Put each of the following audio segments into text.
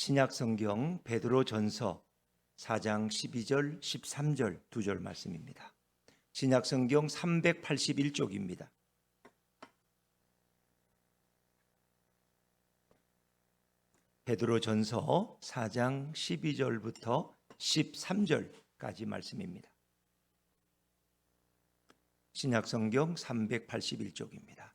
신약성경 베드로전서 4장 12절 13절 2절 말씀입니다. 신약성경 381쪽입니다. 베드로전서 4장 12절부터 13절까지 말씀입니다. 신약성경 381쪽입니다.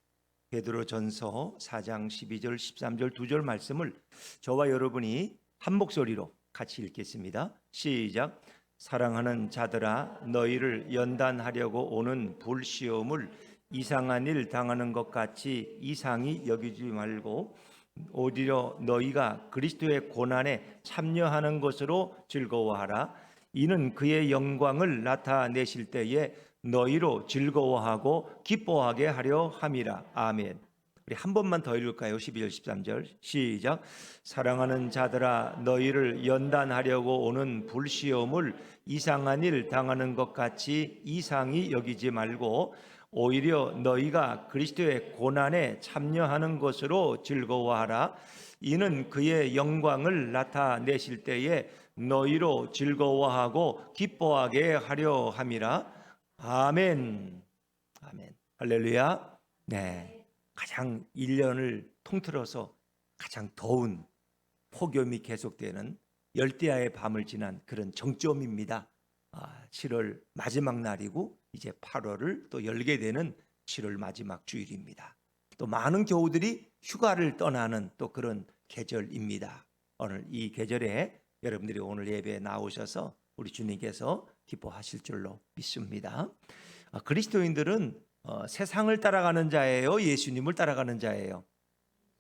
베드로전서 4장 12절 13절 2절 말씀을 저와 여러분이 한 목소리로 같이 읽겠습니다. 시작. 사랑하는 자들아, 너희를 연단하려고 오는 불시험을 이상한 일 당하는 것 같이 이상히 여기지 말고 오히려 너희가 그리스도의 고난에 참여하는 것으로 즐거워하라. 이는 그의 영광을 나타내실 때에 너희로 즐거워하고 기뻐하게 하려 함이라. 아멘. 우리 한 번만 더 읽을까요? 12절 13절 시작. 사랑하는 자들아, 너희를 연단하려고 오는 불시험을 이상한 일 당하는 것 같이 이상히 여기지 말고 오히려 너희가 그리스도의 고난에 참여하는 것으로 즐거워하라. 이는 그의 영광을 나타내실 때에 너희로 즐거워하고 기뻐하게 하려 함이라. 아멘. 아멘. 할렐루야. 네. 가장 1년을 통틀어서 가장 더운 폭염이 계속되는 열대야의 밤을 지난 그런 정점입니다. 7월 마지막 날이고 이제 8월을 또 열게 되는 7월 마지막 주일입니다. 또 많은 교우들이 휴가를 떠나는 또 그런 계절입니다. 오늘 이 계절에 여러분들이 오늘 예배에 나오셔서 우리 주님께서 기뻐하실 줄로 믿습니다. 그리스도인들은 세상을 따라가는 자예요, 예수님을 따라가는 자예요?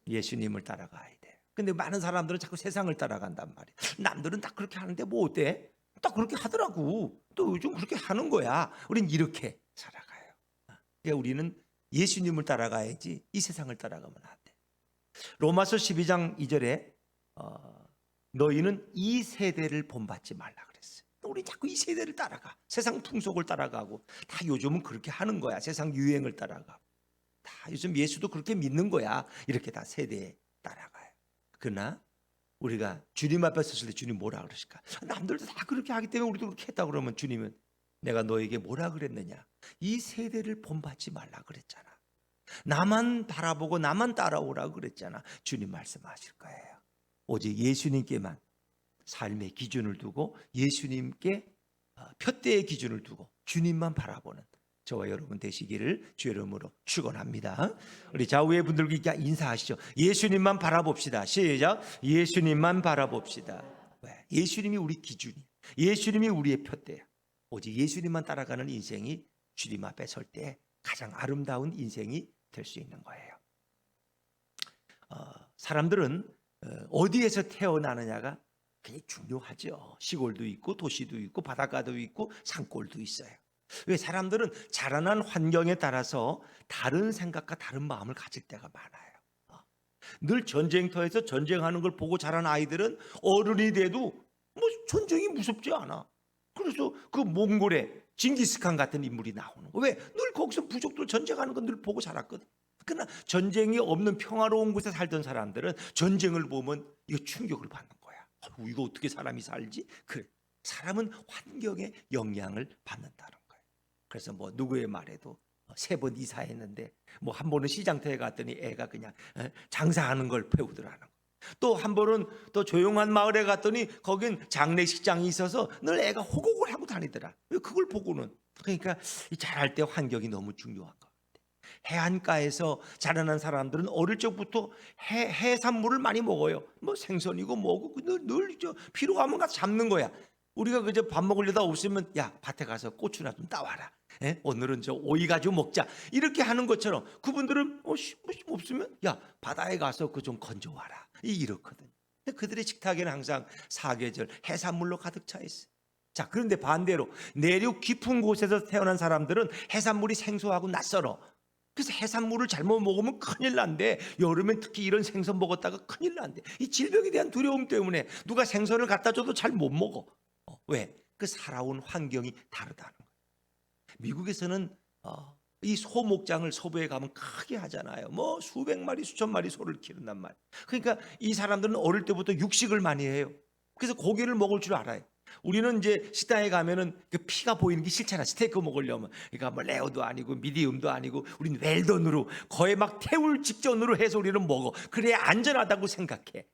예수님을 따라가야 돼. 근데 많은 사람들은 자꾸 세상을 따라간단 말이에요. 남들은 다 그렇게 하는데 뭐 어때? 딱 그렇게 하더라고. 또 요즘 그렇게 하는 거야. 우린 이렇게 살아가요. 그러니까 우리는 예수님을 따라가야지 이 세상을 따라가면 안 돼. 로마서 12장 2절에 너희는 이 세대를 본받지 말라 그랬어요. 우리 자꾸 이 세대를 따라가. 세상 풍속을 따라가고 다 요즘은 그렇게 하는 거야. 세상 유행을 따라가고 다 요즘 예수도 그렇게 믿는 거야. 이렇게 다 세대에 따라가요. 그러나 우리가 주님 앞에 섰을 때 주님 뭐라 그러실까? 남들도 다 그렇게 하기 때문에 우리도 그렇게 했다 그러면 주님은 내가 너에게 뭐라 그랬느냐? 이 세대를 본받지 말라 그랬잖아. 나만 바라보고 나만 따라오라 그랬잖아. 주님 말씀하실 거예요. 오직 예수님께만 삶의 기준을 두고 예수님께 표대의 기준을 두고 주님만 바라보는 저와 여러분 되시기를 주의 이름으로 축원합니다. 우리 좌우의 분들께 인사하시죠. 예수님만 바라봅시다. 시작. 예수님만 바라봅시다. 예수님이 우리 기준이, 예수님이 우리의 표대야. 오직 예수님만 따라가는 인생이 주님 앞에 설 때 가장 아름다운 인생이 될 수 있는 거예요. 사람들은 어디에서 태어나느냐가 굉장히 중요하죠. 시골도 있고 도시도 있고 바닷가도 있고 산골도 있어요. 왜 사람들은 자라난 환경에 따라서 다른 생각과 다른 마음을 가질 때가 많아요. 늘 전쟁터에서 전쟁하는 걸 보고 자란 아이들은 어른이 돼도 뭐 전쟁이 무섭지 않아. 그래서 그 몽골에 징기스칸 같은 인물이 나오는 거. 왜? 늘 거기서 부족들 전쟁하는 건 늘 보고 자랐거든. 그러나 전쟁이 없는 평화로운 곳에 살던 사람들은 전쟁을 보면 이거 충격을 받는 거야. 이거 어떻게 사람이 살지? 그래. 사람은 환경에 영향을 받는다는 거예요. 그래서 뭐 누구의 말에도 3번 이사했는데 뭐 한 번은 시장터에 갔더니 애가 그냥 장사하는 걸 배우더라는 거예요. 또 한 번은 또 조용한 마을에 갔더니 거긴 장례식장이 있어서 늘 애가 호곡을 하고 다니더라. 그걸 보고는 그러니까 자랄 때 환경이 너무 중요한 것 같아요. 해안가에서 자라난 사람들은 어릴 적부터 해산물을 많이 먹어요. 뭐 생선이고 뭐고 늘 필요하면 가서 잡는 거야. 우리가 그저 밥 먹으려다 없으면 야 밭에 가서 고추나 좀 따와라. 오늘은 저 오이 가지고 먹자. 이렇게 하는 것처럼 그분들은 없으면 야 바다에 가서 그 좀 건져와라. 이렇거든. 그들의 식탁에는 항상 사계절 해산물로 가득 차 있어요. 자, 그런데 반대로 내륙 깊은 곳에서 태어난 사람들은 해산물이 생소하고 낯설어. 그래서 해산물을 잘못 먹으면 큰일 난대. 여름엔 특히 이런 생선 먹었다가 큰일 난대. 이 질병에 대한 두려움 때문에 누가 생선을 갖다 줘도 잘 못 먹어. 왜? 그 살아온 환경이 다르다는 거예요. 미국에서는 이 소 목장을 서부에 가면 크게 하잖아요. 뭐 수백 마리 수천 마리 소를 기른단 말이에요. 그러니까 이 사람들은 어릴 때부터 육식을 많이 해요. 그래서 고기를 먹을 줄 알아요. 우리는 이제 식당에 가면은 그 피가 보이는 게 싫잖아. 스테이크 먹으려면. 그러니까 뭐 레어도 아니고 미디움도 아니고 우리는 웰던으로 거의 막 태울 직전으로 해서 우리는 먹어. 그래야 안전하다고 생각해.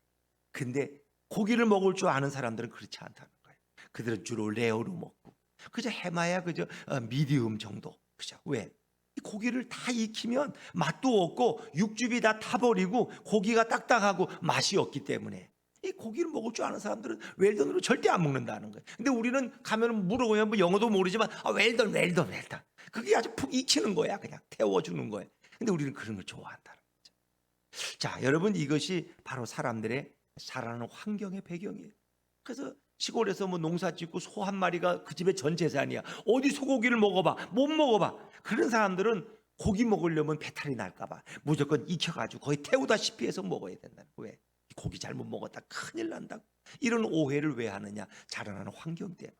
근데 고기를 먹을 줄 아는 사람들은 그렇지 않다는 거예요. 그들은 주로 레어로 먹고 그저 해마야 그저 미디움 정도. 그죠? 왜? 이 고기를 다 익히면 맛도 없고 육즙이 다 타버리고 고기가 딱딱하고 맛이 없기 때문에 이 고기를 먹을 줄 아는 사람들은 웰던으로 절대 안 먹는다는 거예요. 근데 우리는 가면 물어보면 뭐 영어도 모르지만 웰던. 그게 아주 푹 익히는 거야. 그냥 태워주는 거예요. 근데 우리는 그런 걸 좋아한다는 거죠. 자, 여러분 이것이 바로 사람들의 살아가는 환경의 배경이에요. 그래서 시골에서 뭐 농사 짓고 소 한 마리가 그 집의 전 재산이야. 어디 소고기를 먹어봐. 못 먹어봐. 그런 사람들은 고기 먹으려면 배탈이 날까봐 무조건 익혀가지고 거의 태우다시피 해서 먹어야 된다는 거예요. 왜? 고기 잘못 먹었다 큰일 난다고. 이런 오해를 왜 하느냐? 자라나는 환경 때문에.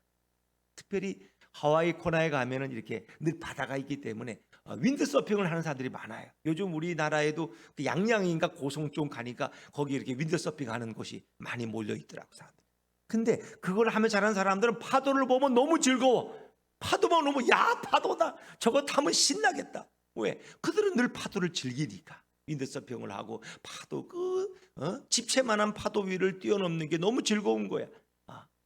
특별히 하와이 코나에 가면은 이렇게 늘 바다가 있기 때문에 윈드서핑을 하는 사람들이 많아요. 요즘 우리나라에도 그 양양인가 고성 쪽 가니까 거기 이렇게 윈드서핑 하는 곳이 많이 몰려 있더라고 사람들. 근데 그걸 하면 잘하는 사람들은 파도를 보면 너무 즐거워. 파도만 오면 야 파도다. 저거 타면 신나겠다. 왜? 그들은 늘 파도를 즐기니까. 윈드서핑을 하고 파도 집채만한 파도 위를 뛰어넘는 게 너무 즐거운 거야.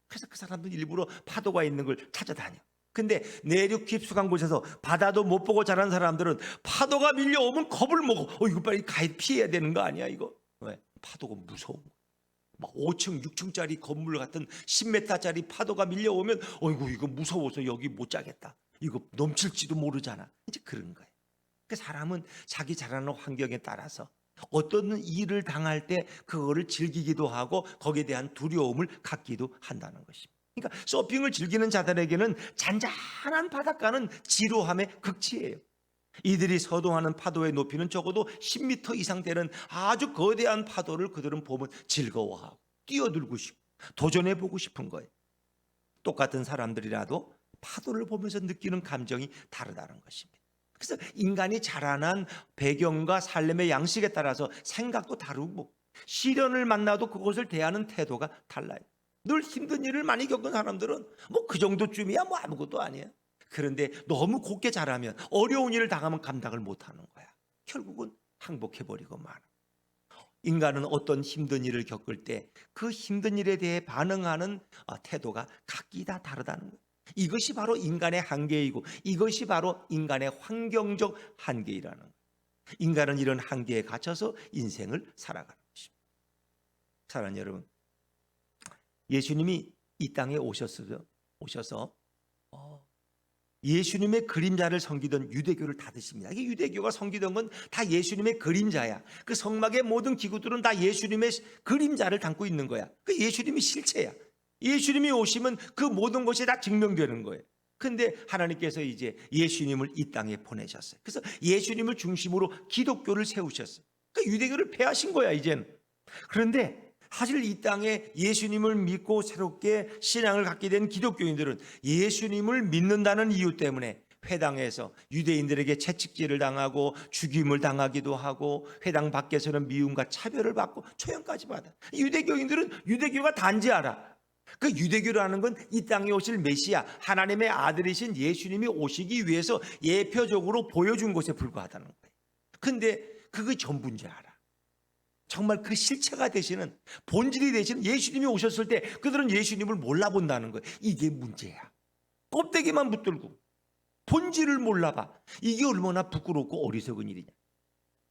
그래서 그 사람들은 일부러 파도가 있는 걸 찾아다녀. 근데 내륙 깊숙한 곳에서 바다도 못 보고 자란 사람들은 파도가 밀려오면 겁을 먹어. 이거 빨리 피해야 되는 거 아니야 이거? 왜? 파도가 무서워. 막 5층, 6층짜리 건물 같은 10m짜리 파도가 밀려오면 어이구 이거 무서워서 여기 못 자겠다. 이거 넘칠지도 모르잖아. 이제 그런 거예요. 그 사람은 자기 자라는 환경에 따라서 어떤 일을 당할 때 그거를 즐기기도 하고 거기에 대한 두려움을 갖기도 한다는 것입니다. 그러니까 서핑을 즐기는 자들에게는 잔잔한 바닷가는 지루함의 극치예요. 이들이 서동하는 파도의 높이는 적어도 10m 이상 되는 아주 거대한 파도를 그들은 보면 즐거워하고 뛰어들고 싶고 도전해보고 싶은 거예요. 똑같은 사람들이라도 파도를 보면서 느끼는 감정이 다르다는 것입니다. 그래서 인간이 자라난 배경과 삶의 양식에 따라서 생각도 다르고 시련을 만나도 그것을 대하는 태도가 달라요. 늘 힘든 일을 많이 겪은 사람들은 뭐 그 정도쯤이야 뭐 아무것도 아니야. 그런데 너무 곱게 자라면 어려운 일을 당하면 감당을 못하는 거야. 결국은 항복해버리고 말. 인간은 어떤 힘든 일을 겪을 때 그 힘든 일에 대해 반응하는 태도가 각기 다 다르다는 거예요. 이것이 바로 인간의 한계이고 이것이 바로 인간의 환경적 한계이라는 거예요. 인간은 이런 한계에 갇혀서 인생을 살아가는 것입니다. 사랑하는 여러분, 예수님이 이 땅에 오셔서 예수님의 그림자를 섬기던 유대교를 닫으십니다. 이게 유대교가 섬기던 건 다 예수님의 그림자야. 그 성막의 모든 기구들은 다 예수님의 그림자를 담고 있는 거야. 그 예수님이 실체야. 예수님이 오시면 그 모든 것이 다 증명되는 거예요. 근데 하나님께서 이제 예수님을 이 땅에 보내셨어요. 그래서 예수님을 중심으로 기독교를 세우셨어요. 그러니까 유대교를 폐하신 거야 이제는. 그런데 사실 이 땅에 예수님을 믿고 새롭게 신앙을 갖게 된 기독교인들은 예수님을 믿는다는 이유 때문에 회당에서 유대인들에게 채찍질을 당하고 죽임을 당하기도 하고 회당 밖에서는 미움과 차별을 받고 초형까지 받아. 유대교인들은 유대교가 단지 알아. 그 유대교라는 건 이 땅에 오실 메시아 하나님의 아들이신 예수님이 오시기 위해서 예표적으로 보여준 것에 불과하다는 거예요. 근데 그게 전부인 줄 알아. 정말 그 실체가 되시는 본질이 되시는 예수님이 오셨을 때 그들은 예수님을 몰라본다는 거예요. 이게 문제야. 껍데기만 붙들고 본질을 몰라봐. 이게 얼마나 부끄럽고 어리석은 일이냐.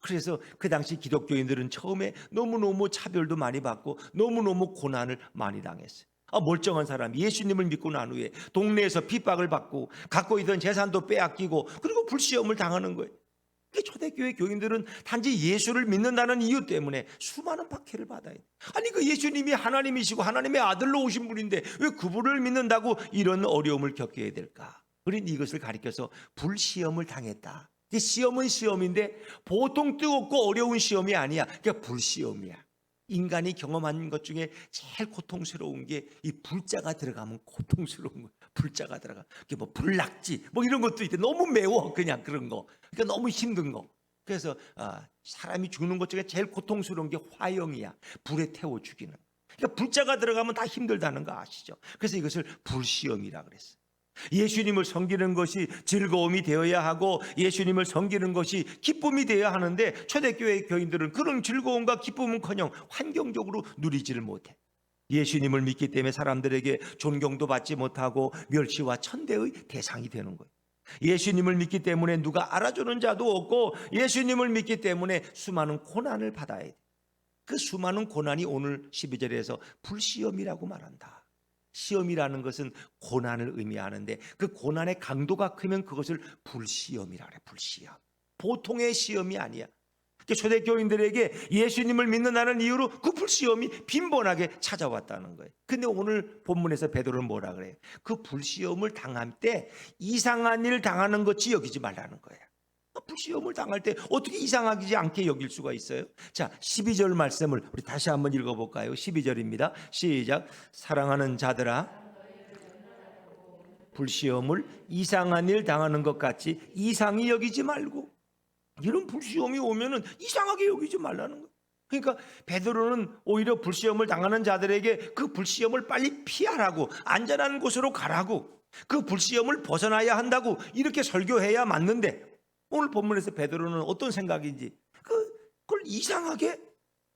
그래서 그 당시 기독교인들은 처음에 너무너무 차별도 많이 받고 너무너무 고난을 많이 당했어요. 멀쩡한 사람이 예수님을 믿고 난 후에 동네에서 핍박을 받고 갖고 있던 재산도 빼앗기고 그리고 불시험을 당하는 거예요. 초대교회 교인들은 단지 예수를 믿는다는 이유 때문에 수많은 박해를 받아야 돼. 아니 그 예수님이 하나님이시고 하나님의 아들로 오신 분인데 왜 그분을 믿는다고 이런 어려움을 겪어야 될까? 우리는 이것을 가리켜서 불시험을 당했다. 시험은 시험인데 보통 뜨겁고 어려운 시험이 아니야. 그러니까 불시험이야. 인간이 경험한 것 중에 제일 고통스러운 게 이 불자가 들어가면 고통스러운 거예요. 불자가 들어가. 이게 뭐 불낙지 뭐 이런 것도 있대. 너무 매워 그냥 그런 거. 그러니까 너무 힘든 거. 그래서 사람이 죽는 것 중에 제일 고통스러운 게 화형이야. 불에 태워 죽이는. 그러니까 불자가 들어가면 다 힘들다는 거 아시죠? 그래서 이것을 불시험이라 그랬어요. 예수님을 섬기는 것이 즐거움이 되어야 하고 예수님을 섬기는 것이 기쁨이 되어야 하는데 초대교회 교인들은 그런 즐거움과 기쁨은커녕 환경적으로 누리지를 못해. 예수님을 믿기 때문에 사람들에게 존경도 받지 못하고 멸시와 천대의 대상이 되는 거예요. 예수님을 믿기 때문에 누가 알아주는 자도 없고 예수님을 믿기 때문에 수많은 고난을 받아야 돼. 그 수많은 고난이 오늘 12절에서 불시험이라고 말한다. 시험이라는 것은 고난을 의미하는데 그 고난의 강도가 크면 그것을 불시험이라 그래. 불시험. 보통의 시험이 아니야. 초대교인들에게 예수님을 믿는다는 이유로 그 불시험이 빈번하게 찾아왔다는 거예요. 근데 오늘 본문에서 베드로는 뭐라 그래요? 그 불시험을 당할 때 이상한 일 당하는 것이 여기지 말라는 거예요. 불시험을 당할 때 어떻게 이상하지 않게 여길 수가 있어요? 자, 12절 말씀을 우리 다시 한번 읽어볼까요? 12절입니다. 시작. 사랑하는 자들아, 불시험을 이상한 일 당하는 것 같이 이상히 여기지 말고. 이런 불시험이 오면은 이상하게 여기지 말라는 거예요. 그러니까 베드로는 오히려 불시험을 당하는 자들에게 그 불시험을 빨리 피하라고, 안전한 곳으로 가라고, 그 불시험을 벗어나야 한다고 이렇게 설교해야 맞는데 오늘 본문에서 베드로는 어떤 생각인지 그걸 이상하게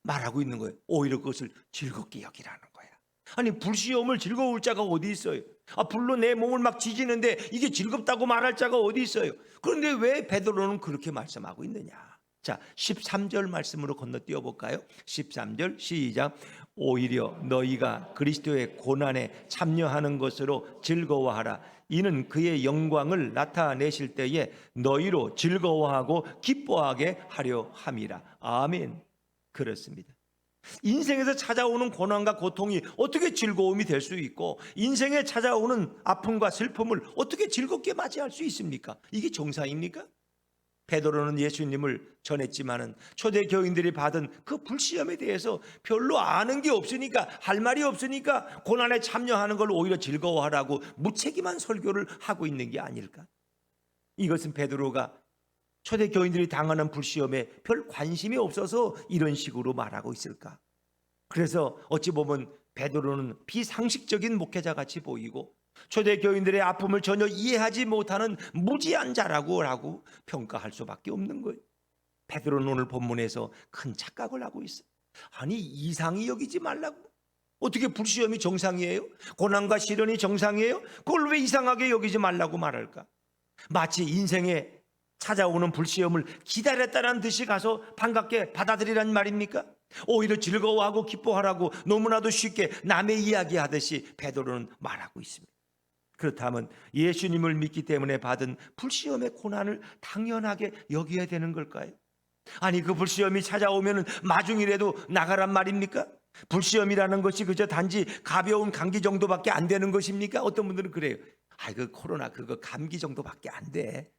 말하고 있는 거예요. 오히려 그것을 즐겁게 여기라는 거야. 아니 불시험을 즐거울 자가 어디 있어요? 불로 내 몸을 막 지지는데 이게 즐겁다고 말할 자가 어디 있어요? 그런데 왜 베드로는 그렇게 말씀하고 있느냐? 자, 13절 말씀으로 건너뛰어 볼까요? 13절 시작. 오히려 너희가 그리스도의 고난에 참여하는 것으로 즐거워하라. 이는 그의 영광을 나타내실 때에 너희로 즐거워하고 기뻐하게 하려 함이라. 아멘. 그렇습니다. 인생에서 찾아오는 고난과 고통이 어떻게 즐거움이 될 수 있고 인생에 찾아오는 아픔과 슬픔을 어떻게 즐겁게 맞이할 수 있습니까? 이게 정상입니까? 베드로는 예수님을 전했지만은 초대 교인들이 받은 그 불시험에 대해서 별로 아는 게 없으니까, 할 말이 없으니까 고난에 참여하는 걸 오히려 즐거워하라고 무책임한 설교를 하고 있는 게 아닐까? 이것은 베드로가 초대 교인들이 당하는 불시험에 별 관심이 없어서 이런 식으로 말하고 있을까? 그래서 어찌 보면 베드로는 비상식적인 목회자 같이 보이고 초대 교인들의 아픔을 전혀 이해하지 못하는 무지한 자라고 평가할 수밖에 없는 거예요. 베드로는 오늘 본문에서 큰 착각을 하고 있어요. 아니 이상히 여기지 말라고. 어떻게 불시험이 정상이에요? 고난과 시련이 정상이에요? 그걸 왜 이상하게 여기지 말라고 말할까? 마치 인생에 찾아오는 불시험을 기다렸다는 듯이 가서 반갑게 받아들이란 말입니까? 오히려 즐거워하고 기뻐하라고 너무나도 쉽게 남의 이야기하듯이 베드로는 말하고 있습니다. 그렇다면 예수님을 믿기 때문에 받은 불시험의 고난을 당연하게 여겨야 되는 걸까요? 아니 그 불시험이 찾아오면 마중이라도 나가란 말입니까? 불시험이라는 것이 그저 단지 가벼운 감기 정도밖에 안 되는 것입니까? 어떤 분들은 그래요. 그 코로나 그거 감기 정도밖에 안 돼.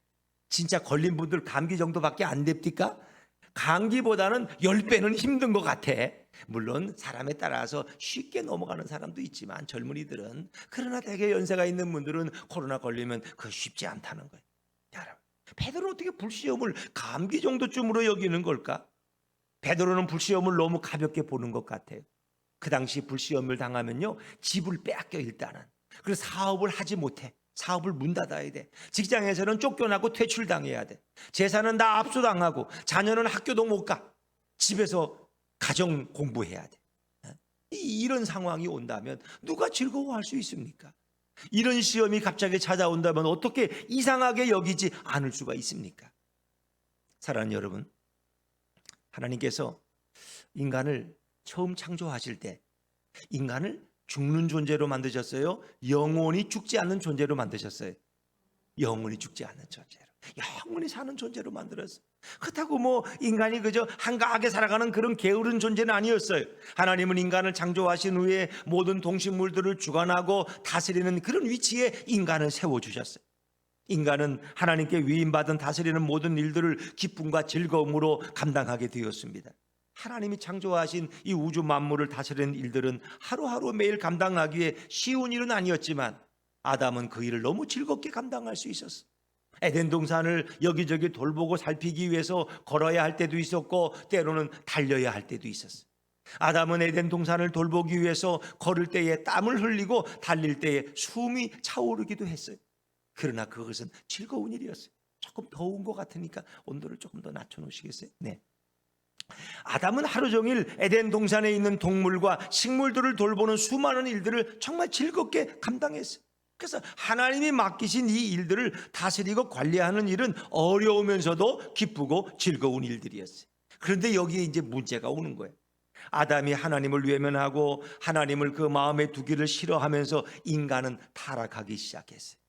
진짜 걸린 분들 감기 정도밖에 안 됩니까? 감기보다는 10배는 힘든 것 같아. 물론 사람에 따라서 쉽게 넘어가는 사람도 있지만 젊은이들은, 그러나 대개 연세가 있는 분들은 코로나 걸리면 그거 쉽지 않다는 거예요. 여러분, 베드로는 어떻게 불시험을 감기 정도쯤으로 여기는 걸까? 베드로는 불시험을 너무 가볍게 보는 것 같아요. 그 당시 불시험을 당하면요 집을 빼앗겨 일단은. 그래서 사업을 하지 못해. 사업을 문 닫아야 돼. 직장에서는 쫓겨나고 퇴출당해야 돼. 재산은 다 압수당하고 자녀는 학교도 못 가. 집에서 가정 공부해야 돼. 이런 상황이 온다면 누가 즐거워할 수 있습니까? 이런 시험이 갑자기 찾아온다면 어떻게 이상하게 여기지 않을 수가 있습니까? 사랑하는 여러분, 하나님께서 인간을 처음 창조하실 때 인간을 죽는 존재로 만드셨어요? 영원히 죽지 않는 존재로 만드셨어요? 영원히 죽지 않는 존재로, 영원히 사는 존재로 만들었어요. 그렇다고 인간이 그저 한가하게 살아가는 그런 게으른 존재는 아니었어요. 하나님은 인간을 창조하신 후에 모든 동식물들을 주관하고 다스리는 그런 위치에 인간을 세워주셨어요. 인간은 하나님께 위임받은 다스리는 모든 일들을 기쁨과 즐거움으로 감당하게 되었습니다. 하나님이 창조하신 이 우주 만물을 다스리는 일들은 하루하루 매일 감당하기에 쉬운 일은 아니었지만 아담은 그 일을 너무 즐겁게 감당할 수 있었어. 에덴 동산을 여기저기 돌보고 살피기 위해서 걸어야 할 때도 있었고 때로는 달려야 할 때도 있었어. 아담은 에덴 동산을 돌보기 위해서 걸을 때에 땀을 흘리고 달릴 때에 숨이 차오르기도 했어요. 그러나 그것은 즐거운 일이었어요. 조금 더운 것 같으니까 온도를 조금 더 낮춰놓으시겠어요? 네. 아담은 하루 종일 에덴 동산에 있는 동물과 식물들을 돌보는 수많은 일들을 정말 즐겁게 감당했어요. 그래서 하나님이 맡기신 이 일들을 다스리고 관리하는 일은 어려우면서도 기쁘고 즐거운 일들이었어요. 그런데 여기에 이제 문제가 오는 거예요. 아담이 하나님을 외면하고 하나님을 그 마음에 두기를 싫어하면서 인간은 타락하기 시작했어요.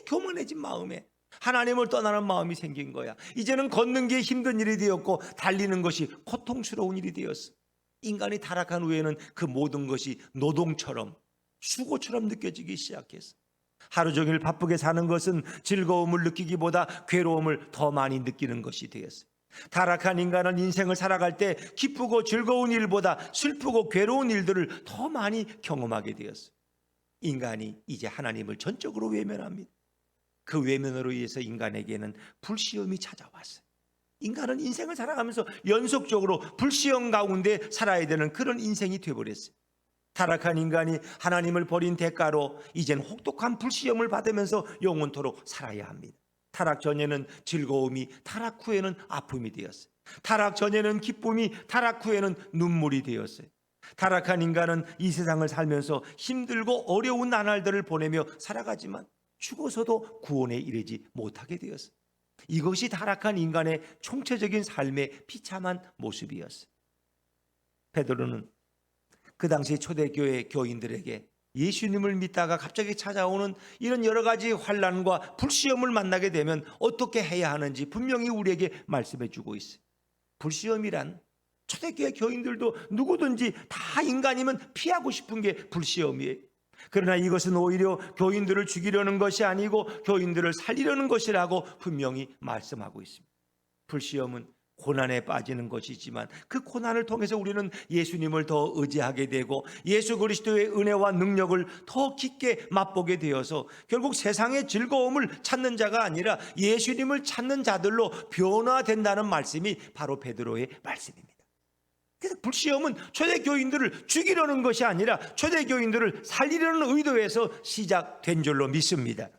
교만해진 마음에 하나님을 떠나는 마음이 생긴 거야. 이제는 걷는 게 힘든 일이 되었고 달리는 것이 고통스러운 일이 되었어. 인간이 타락한 후에는 그 모든 것이 노동처럼 수고처럼 느껴지기 시작했어. 하루 종일 바쁘게 사는 것은 즐거움을 느끼기보다 괴로움을 더 많이 느끼는 것이 되었어요. 타락한 인간은 인생을 살아갈 때 기쁘고 즐거운 일보다 슬프고 괴로운 일들을 더 많이 경험하게 되었어요. 인간이 이제 하나님을 전적으로 외면합니다. 그 외면으로 인해서 인간에게는 불시험이 찾아왔어요. 인간은 인생을 살아가면서 연속적으로 불시험 가운데 살아야 되는 그런 인생이 되어버렸어요. 타락한 인간이 하나님을 버린 대가로 이젠 혹독한 불시험을 받으면서 영원토록 살아야 합니다. 타락 전에는 즐거움이, 타락 후에는 아픔이 되었어요. 타락 전에는 기쁨이, 타락 후에는 눈물이 되었어요. 타락한 인간은 이 세상을 살면서 힘들고 어려운 나날들을 보내며 살아가지만 죽어서도 구원에 이르지 못하게 되었어요. 이것이 타락한 인간의 총체적인 삶의 비참한 모습이었어요. 베드로는 그 당시 초대교회 교인들에게 예수님을 믿다가 갑자기 찾아오는 이런 여러 가지 환난과 불시험을 만나게 되면 어떻게 해야 하는지 분명히 우리에게 말씀해 주고 있어요. 불시험이란 초대교회 교인들도 누구든지 다 인간이면 피하고 싶은 게 불시험이에요. 그러나 이것은 오히려 교인들을 죽이려는 것이 아니고 교인들을 살리려는 것이라고 분명히 말씀하고 있습니다. 불시험은 고난에 빠지는 것이지만 그 고난을 통해서 우리는 예수님을 더 의지하게 되고 예수 그리스도의 은혜와 능력을 더 깊게 맛보게 되어서 결국 세상의 즐거움을 찾는 자가 아니라 예수님을 찾는 자들로 변화된다는 말씀이 바로 베드로의 말씀입니다. 그래서 불시험은 초대교인들을 죽이려는 것이 아니라 초대교인들을 살리려는 의도에서 시작된 줄로 믿습니다.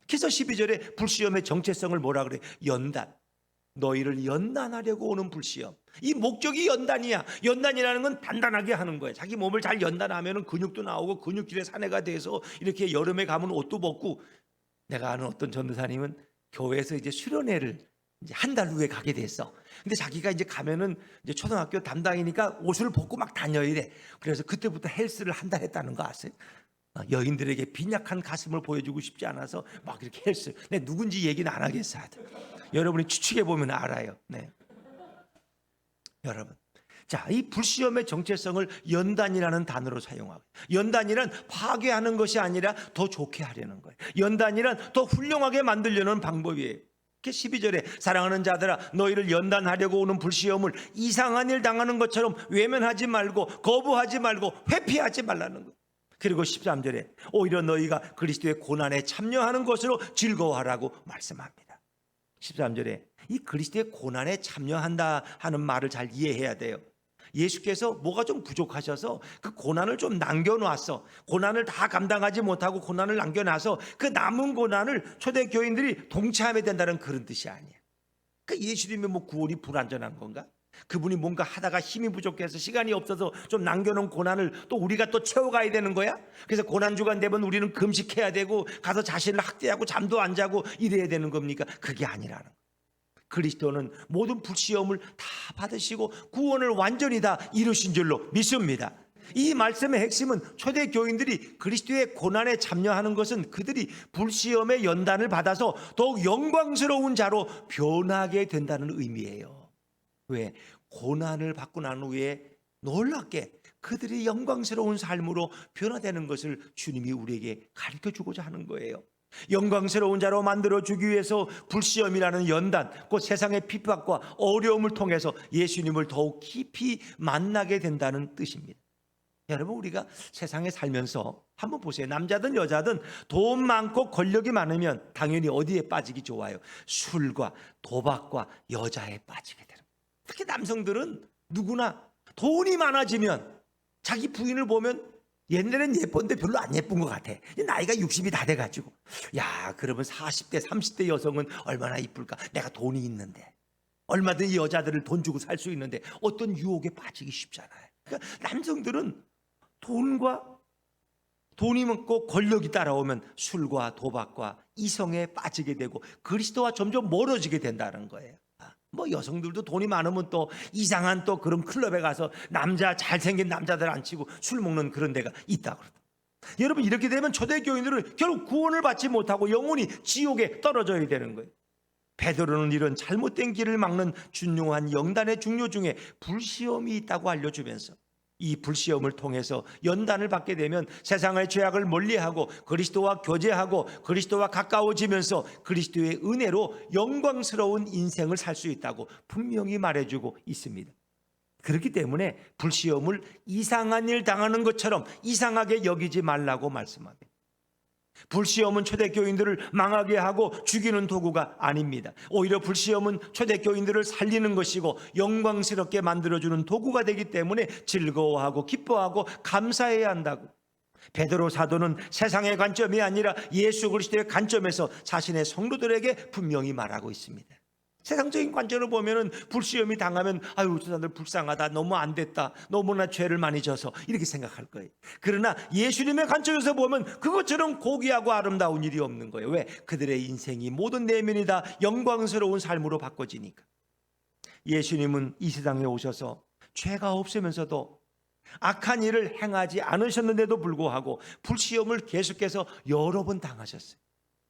그래서 12절에 불시험의 정체성을 뭐라 그래? 연단. 너희를 연단하려고 오는 불시험. 이 목적이 연단이야. 연단이라는 건 단단하게 하는 거예요. 자기 몸을 잘 연단하면 근육도 나오고 근육질의 사내가 돼서 이렇게 여름에 가면 옷도 벗고. 내가 아는 어떤 전도사님은 교회에서 이제 수련회를 이제 한 달 후에 가게 됐어. 근데 자기가 이제 가면은 이제 초등학교 담당이니까 옷을 벗고 막 다녀야 돼. 그래서 그때부터 헬스를 한 달 했다는 거 아세요? 여인들에게 빈약한 가슴을 보여주고 싶지 않아서 막 이렇게 헬스. 내 누군지 얘기는 안 하겠어. 여러분이 추측해 보면 알아요. 네. 여러분, 자, 이 불시험의 정체성을 연단이라는 단어로 사용하고, 연단이란 파괴하는 것이 아니라 더 좋게 하려는 거예요. 연단이란 더 훌륭하게 만들려는 방법이에요. 12절에 사랑하는 자들아 너희를 연단하려고 오는 불시험을 이상한 일 당하는 것처럼 외면하지 말고 거부하지 말고 회피하지 말라는 거예요. 그리고 13절에 오히려 너희가 그리스도의 고난에 참여하는 것으로 즐거워하라고 말씀합니다. 13절에 이 그리스도의 고난에 참여한다 하는 말을 잘 이해해야 돼요. 예수께서 뭐가 좀 부족하셔서 그 고난을 좀 남겨놨어. 고난을 다 감당하지 못하고 고난을 남겨놔서 그 남은 고난을 초대교인들이 동참해야 된다는 그런 뜻이 아니에요. 그러니까 예수님의 뭐 구원이 불완전한 건가? 그분이 뭔가 하다가 힘이 부족해서 시간이 없어서 좀 남겨놓은 고난을 또 우리가 또 채워가야 되는 거야? 그래서 고난주간 되면 우리는 금식해야 되고 가서 자신을 학대하고 잠도 안 자고 이래야 되는 겁니까? 그게 아니라는 거예요. 그리스도는 모든 불시험을 다 받으시고 구원을 완전히 다 이루신 줄로 믿습니다. 이 말씀의 핵심은 초대교인들이 그리스도의 고난에 참여하는 것은 그들이 불시험의 연단을 받아서 더욱 영광스러운 자로 변하게 된다는 의미예요. 왜? 고난을 받고 난 후에 놀랍게 그들이 영광스러운 삶으로 변화되는 것을 주님이 우리에게 가르쳐주고자 하는 거예요. 영광스러운 자로 만들어주기 위해서 불시험이라는 연단, 곧 세상의 핍박과 어려움을 통해서 예수님을 더욱 깊이 만나게 된다는 뜻입니다. 여러분, 우리가 세상에 살면서 한번 보세요. 남자든 여자든 돈 많고 권력이 많으면 당연히 어디에 빠지기 좋아요? 술과 도박과 여자에 빠지게 되는 거예요. 특히 남성들은 누구나 돈이 많아지면 자기 부인을 보면 옛날엔 예뻤는데 별로 안 예쁜 것 같아. 나이가 60이 다 돼가지고, 야, 그러면 40대 30대 여성은 얼마나 이쁠까? 내가 돈이 있는데, 얼마든지 여자들을 돈 주고 살 수 있는데 어떤 유혹에 빠지기 쉽잖아요. 그러니까 남성들은 돈이 많고 권력이 따라오면 술과 도박과 이성에 빠지게 되고 그리스도와 점점 멀어지게 된다는 거예요. 뭐 여성들도 돈이 많으면 또 이상한 또 그런 클럽에 가서 잘생긴 남자들 안 치고 술 먹는 그런 데가 있다고 그러더라고요. 여러분, 이렇게 되면 초대교인들은 결국 구원을 받지 못하고 영원히 지옥에 떨어져야 되는 거예요. 베드로는 이런 잘못된 길을 막는 중요한 영단의 중요 중에 불시험이 있다고 알려주면서 이 불시험을 통해서 연단을 받게 되면 세상의 죄악을 멀리하고 그리스도와 교제하고 그리스도와 가까워지면서 그리스도의 은혜로 영광스러운 인생을 살 수 있다고 분명히 말해주고 있습니다. 그렇기 때문에 불시험을 이상한 일 당하는 것처럼 이상하게 여기지 말라고 말씀합니다. 불시험은 초대교인들을 망하게 하고 죽이는 도구가 아닙니다. 오히려 불시험은 초대교인들을 살리는 것이고 영광스럽게 만들어주는 도구가 되기 때문에 즐거워하고 기뻐하고 감사해야 한다고. 베드로 사도는 세상의 관점이 아니라 예수 그리스도의 관점에서 자신의 성도들에게 분명히 말하고 있습니다. 세상적인 관점으로 보면은 불시험이 당하면 아유, 저 사람들 불쌍하다, 너무 안 됐다, 너무나 죄를 많이 져서 이렇게 생각할 거예요. 그러나 예수님의 관점에서 보면 그것처럼 고귀하고 아름다운 일이 없는 거예요. 왜? 그들의 인생이 모든 내면이 다 영광스러운 삶으로 바꿔지니까. 예수님은 이 세상에 오셔서 죄가 없으면서도 악한 일을 행하지 않으셨는데도 불구하고 불시험을 계속해서 여러 번 당하셨어요.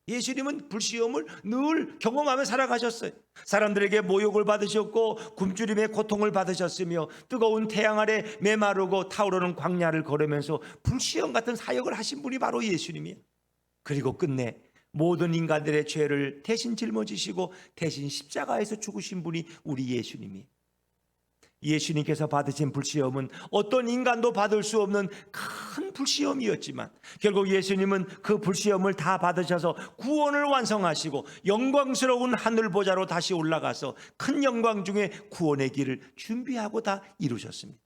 예수님은 불시험을 늘 경험하며 살아가셨어요. 사람들에게 모욕을 받으셨고 굶주림의 고통을 받으셨으며 뜨거운 태양 아래 메마르고 타오르는 광야를 걸으면서 불시험 같은 사역을 하신 분이 바로 예수님이에요. 그리고 끝내 모든 인간들의 죄를 대신 짊어지시고 대신 십자가에서 죽으신 분이 우리 예수님이에요. 예수님께서 받으신 불시험은 어떤 인간도 받을 수 없는 큰 불시험이었지만 결국 예수님은 그 불시험을 다 받으셔서 구원을 완성하시고 영광스러운 하늘 보좌로 다시 올라가서 큰 영광 중에 구원의 길을 준비하고 다 이루셨습니다.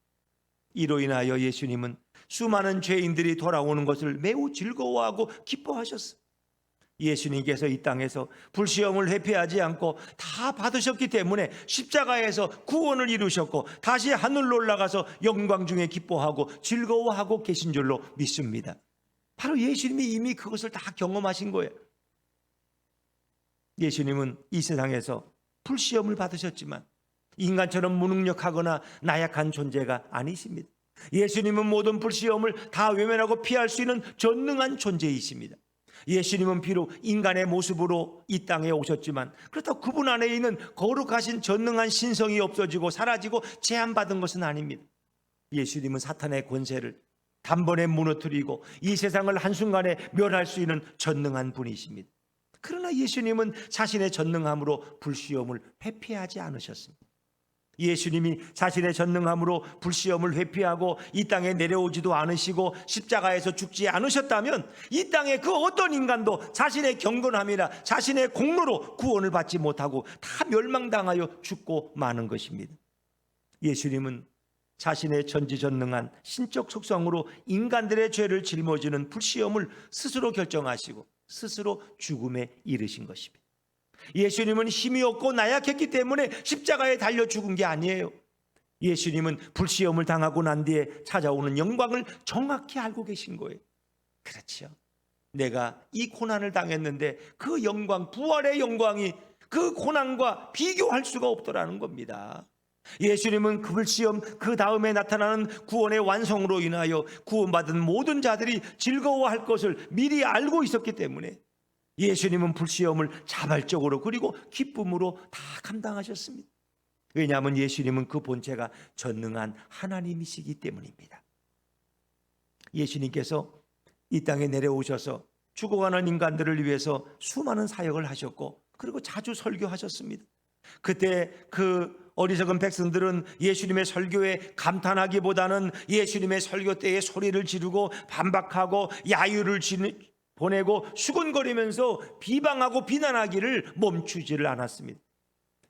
이로 인하여 예수님은 수많은 죄인들이 돌아오는 것을 매우 즐거워하고 기뻐하셨어요. 예수님께서 이 땅에서 불시험을 회피하지 않고 다 받으셨기 때문에 십자가에서 구원을 이루셨고 다시 하늘로 올라가서 영광 중에 기뻐하고 즐거워하고 계신 줄로 믿습니다. 바로 예수님이 이미 그것을 다 경험하신 거예요. 예수님은 이 세상에서 불시험을 받으셨지만 인간처럼 무능력하거나 나약한 존재가 아니십니다. 예수님은 모든 불시험을 다 외면하고 피할 수 있는 전능한 존재이십니다. 예수님은 비록 인간의 모습으로 이 땅에 오셨지만 그렇다고 그분 안에 있는 거룩하신 전능한 신성이 없어지고 사라지고 제한받은 것은 아닙니다. 예수님은 사탄의 권세를 단번에 무너뜨리고 이 세상을 한순간에 멸할 수 있는 전능한 분이십니다. 그러나 예수님은 자신의 전능함으로 불시험을 회피하지 않으셨습니다. 예수님이 자신의 전능함으로 불시험을 회피하고 이 땅에 내려오지도 않으시고 십자가에서 죽지 않으셨다면 이 땅에 그 어떤 인간도 자신의 경건함이나 자신의 공로로 구원을 받지 못하고 다 멸망당하여 죽고 마는 것입니다. 예수님은 자신의 전지전능한 신적 속성으로 인간들의 죄를 짊어지는 불시험을 스스로 결정하시고 스스로 죽음에 이르신 것입니다. 예수님은 힘이 없고 나약했기 때문에 십자가에 달려 죽은 게 아니에요. 예수님은 불시험을 당하고 난 뒤에 찾아오는 영광을 정확히 알고 계신 거예요. 그렇죠. 내가 이 고난을 당했는데 그 영광, 부활의 영광이 그 고난과 비교할 수가 없더라는 겁니다. 예수님은 그 불시험 그 다음에 나타나는 구원의 완성으로 인하여 구원받은 모든 자들이 즐거워할 것을 미리 알고 있었기 때문에 예수님은 불시험을 자발적으로 그리고 기쁨으로 다 감당하셨습니다. 왜냐하면 예수님은 그 본체가 전능한 하나님이시기 때문입니다. 예수님께서 이 땅에 내려오셔서 죽어가는 인간들을 위해서 수많은 사역을 하셨고 그리고 자주 설교하셨습니다. 그때 그 어리석은 백성들은 예수님의 설교에 감탄하기보다는 예수님의 설교 때에 소리를 지르고 반박하고 야유를 보내고 수군거리면서 비방하고 비난하기를 멈추지를 않았습니다.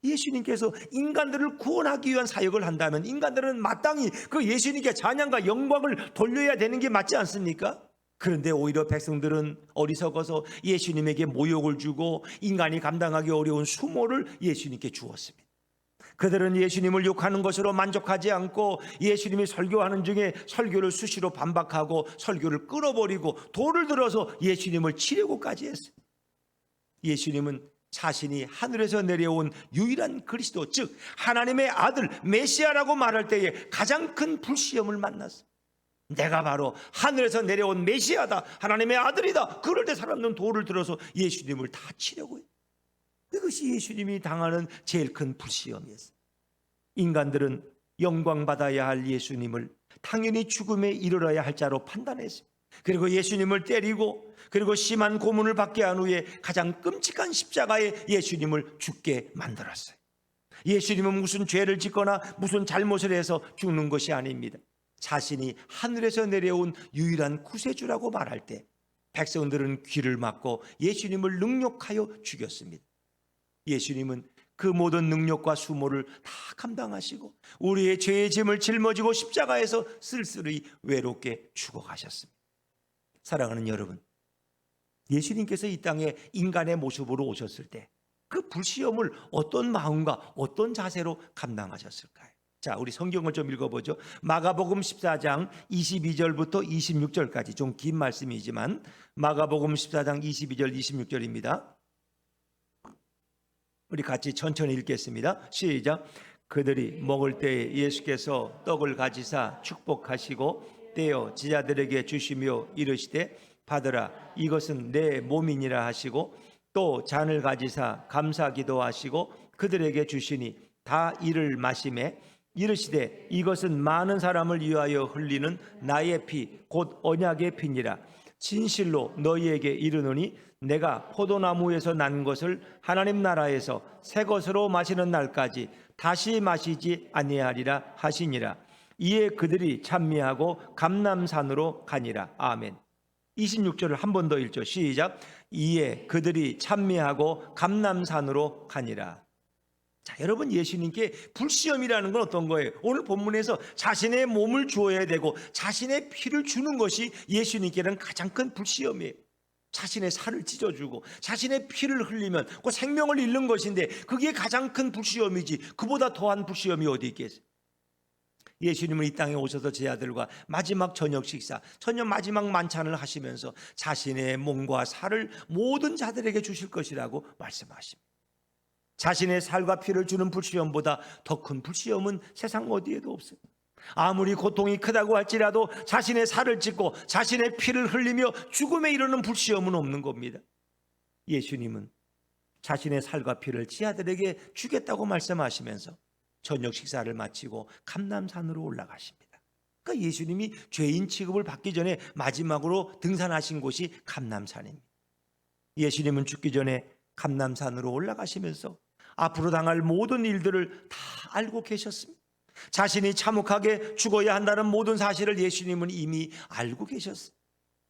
예수님께서 인간들을 구원하기 위한 사역을 한다면 인간들은 마땅히 그 예수님께 찬양과 영광을 돌려야 되는 게 맞지 않습니까? 그런데 오히려 백성들은 어리석어서 예수님에게 모욕을 주고 인간이 감당하기 어려운 수모를 예수님께 주었습니다. 그들은 예수님을 욕하는 것으로 만족하지 않고 예수님이 설교하는 중에 설교를 수시로 반박하고 설교를 끊어버리고 돌을 들어서 예수님을 치려고까지 했어요. 예수님은 자신이 하늘에서 내려온 유일한 그리스도, 즉 하나님의 아들 메시아라고 말할 때에 가장 큰 불시험을 만났어요. 내가 바로 하늘에서 내려온 메시아다, 하나님의 아들이다. 그럴 때 사람들은 돌을 들어서 예수님을 다 치려고 해요. 그것이 예수님이 당하는 제일 큰 불시험이었어요. 인간들은 영광받아야 할 예수님을 당연히 죽음에 이르러야 할 자로 판단했어요. 그리고 예수님을 때리고 그리고 심한 고문을 받게 한 후에 가장 끔찍한 십자가에 예수님을 죽게 만들었어요. 예수님은 무슨 죄를 짓거나 무슨 잘못을 해서 죽는 것이 아닙니다. 자신이 하늘에서 내려온 유일한 구세주라고 말할 때 백성들은 귀를 막고 예수님을 능욕하여 죽였습니다. 예수님은 그 모든 능력과 수모를 다 감당하시고 우리의 죄의 짐을 짊어지고 십자가에서 쓸쓸히 외롭게 죽어가셨습니다. 사랑하는 여러분, 예수님께서 이 땅에 인간의 모습으로 오셨을 때 그 불시험을 어떤 마음과 어떤 자세로 감당하셨을까요? 자, 우리 성경을 좀 읽어보죠. 마가복음 14장 22절부터 26절까지 좀 긴 말씀이지만 마가복음 14장 22절 26절입니다. 우리 같이 천천히 읽겠습니다. 시작. 그들이 먹을 때에 예수께서 떡을 가지사 축복하시고 떼어 제자들에게 주시며 이르시되 받으라, 이것은 내 몸이니라 하시고 또 잔을 가지사 감사 기도하시고 그들에게 주시니 다 이를 마시매 이르시되 이것은 많은 사람을 위하여 흘리는 나의 피 곧 언약의 피니라. 진실로 너희에게 이르노니 내가 포도나무에서 난 것을 하나님 나라에서 새 것으로 마시는 날까지 다시 마시지 아니하리라 하시니라. 이에 그들이 찬미하고 감람산으로 가니라. 아멘. 26절을 한 번 더 읽죠. 시작. 이에 그들이 찬미하고 감람산으로 가니라. 자, 여러분, 예수님께 불시험이라는 건 어떤 거예요? 오늘 본문에서 자신의 몸을 주어야 되고 자신의 피를 주는 것이 예수님께는 가장 큰 불시험이에요. 자신의 살을 찢어주고 자신의 피를 흘리면 그 생명을 잃는 것인데 그게 가장 큰 불시험이지 그보다 더한 불시험이 어디 있겠어요? 예수님은 이 땅에 오셔서 제자들과 마지막 저녁 식사, 저녁 마지막 만찬을 하시면서 자신의 몸과 살을 모든 자들에게 주실 것이라고 말씀하십니다. 자신의 살과 피를 주는 불시험보다 더 큰 불시험은 세상 어디에도 없어요. 아무리 고통이 크다고 할지라도 자신의 살을 찢고 자신의 피를 흘리며 죽음에 이르는 불시험은 없는 겁니다. 예수님은 자신의 살과 피를 제자들에게 주겠다고 말씀하시면서 저녁 식사를 마치고 감람산으로 올라가십니다. 그러니까 예수님이 죄인 취급을 받기 전에 마지막으로 등산하신 곳이 감람산입니다. 예수님은 죽기 전에 감람산으로 올라가시면서 앞으로 당할 모든 일들을 다 알고 계셨습니다. 자신이 참혹하게 죽어야 한다는 모든 사실을 예수님은 이미 알고 계셨어요.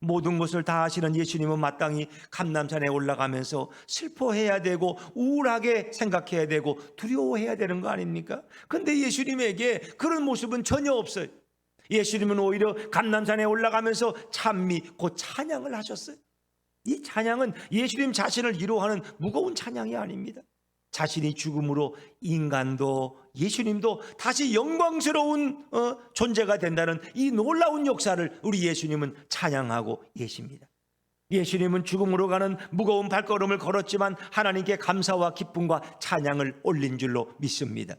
모든 것을 다 아시는 예수님은 마땅히 감람산에 올라가면서 슬퍼해야 되고 우울하게 생각해야 되고 두려워해야 되는 거 아닙니까? 그런데 예수님에게 그런 모습은 전혀 없어요. 예수님은 오히려 감람산에 올라가면서 찬미, 곧 찬양을 하셨어요. 이 찬양은 예수님 자신을 위로하는 무거운 찬양이 아닙니다. 자신이 죽음으로 인간도 예수님도 다시 영광스러운 존재가 된다는 이 놀라운 역사를 우리 예수님은 찬양하고 계십니다. 예수님은 죽음으로 가는 무거운 발걸음을 걸었지만 하나님께 감사와 기쁨과 찬양을 올린 줄로 믿습니다.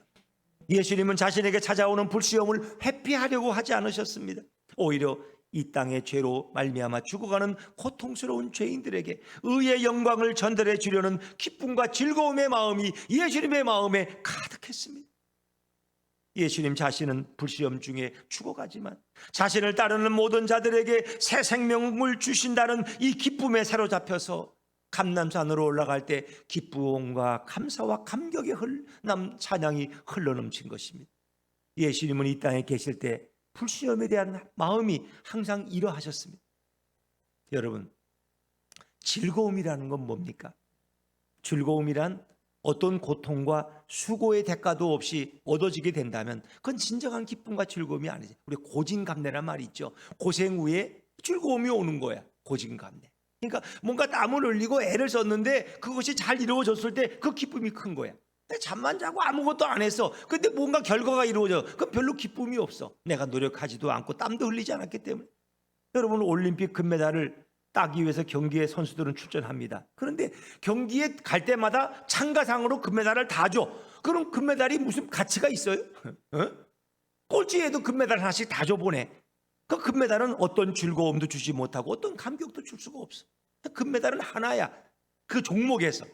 예수님은 자신에게 찾아오는 불시험을 회피하려고 하지 않으셨습니다. 오히려 이 땅의 죄로 말미암아 죽어가는 고통스러운 죄인들에게 의의 영광을 전달해 주려는 기쁨과 즐거움의 마음이 예수님의 마음에 가득했습니다. 예수님 자신은 불시험 중에 죽어가지만 자신을 따르는 모든 자들에게 새 생명을 주신다는 이 기쁨에 사로잡혀서 감람산으로 올라갈 때 기쁨과 감사와 감격의 찬양이 흘러넘친 것입니다. 예수님은 이 땅에 계실 때 불시험에 대한 마음이 항상 이러하셨습니다. 여러분, 즐거움이라는 건 뭡니까? 즐거움이란 어떤 고통과 수고의 대가도 없이 얻어지게 된다면 그건 진정한 기쁨과 즐거움이 아니지. 우리 고진감래란 말이 있죠. 고생 후에 즐거움이 오는 거야. 고진감래. 그러니까 뭔가 땀을 흘리고 애를 썼는데 그것이 잘 이루어졌을 때 그 기쁨이 큰 거야. 잠만 자고 아무것도 안 했어. 근데 뭔가 결과가 이루어져. 그럼 별로 기쁨이 없어. 내가 노력하지도 않고 땀도 흘리지 않았기 때문에. 여러분, 올림픽 금메달을 따기 위해서 경기에 선수들은 출전합니다. 그런데 경기에 갈 때마다 참가상으로 금메달을 다 줘. 그럼 금메달이 무슨 가치가 있어요? 꼴찌에도 금메달 하나씩 다 줘보내. 그 금메달은 어떤 즐거움도 주지 못하고 어떤 감격도 줄 수가 없어. 금메달은 하나야. 그 종목에서.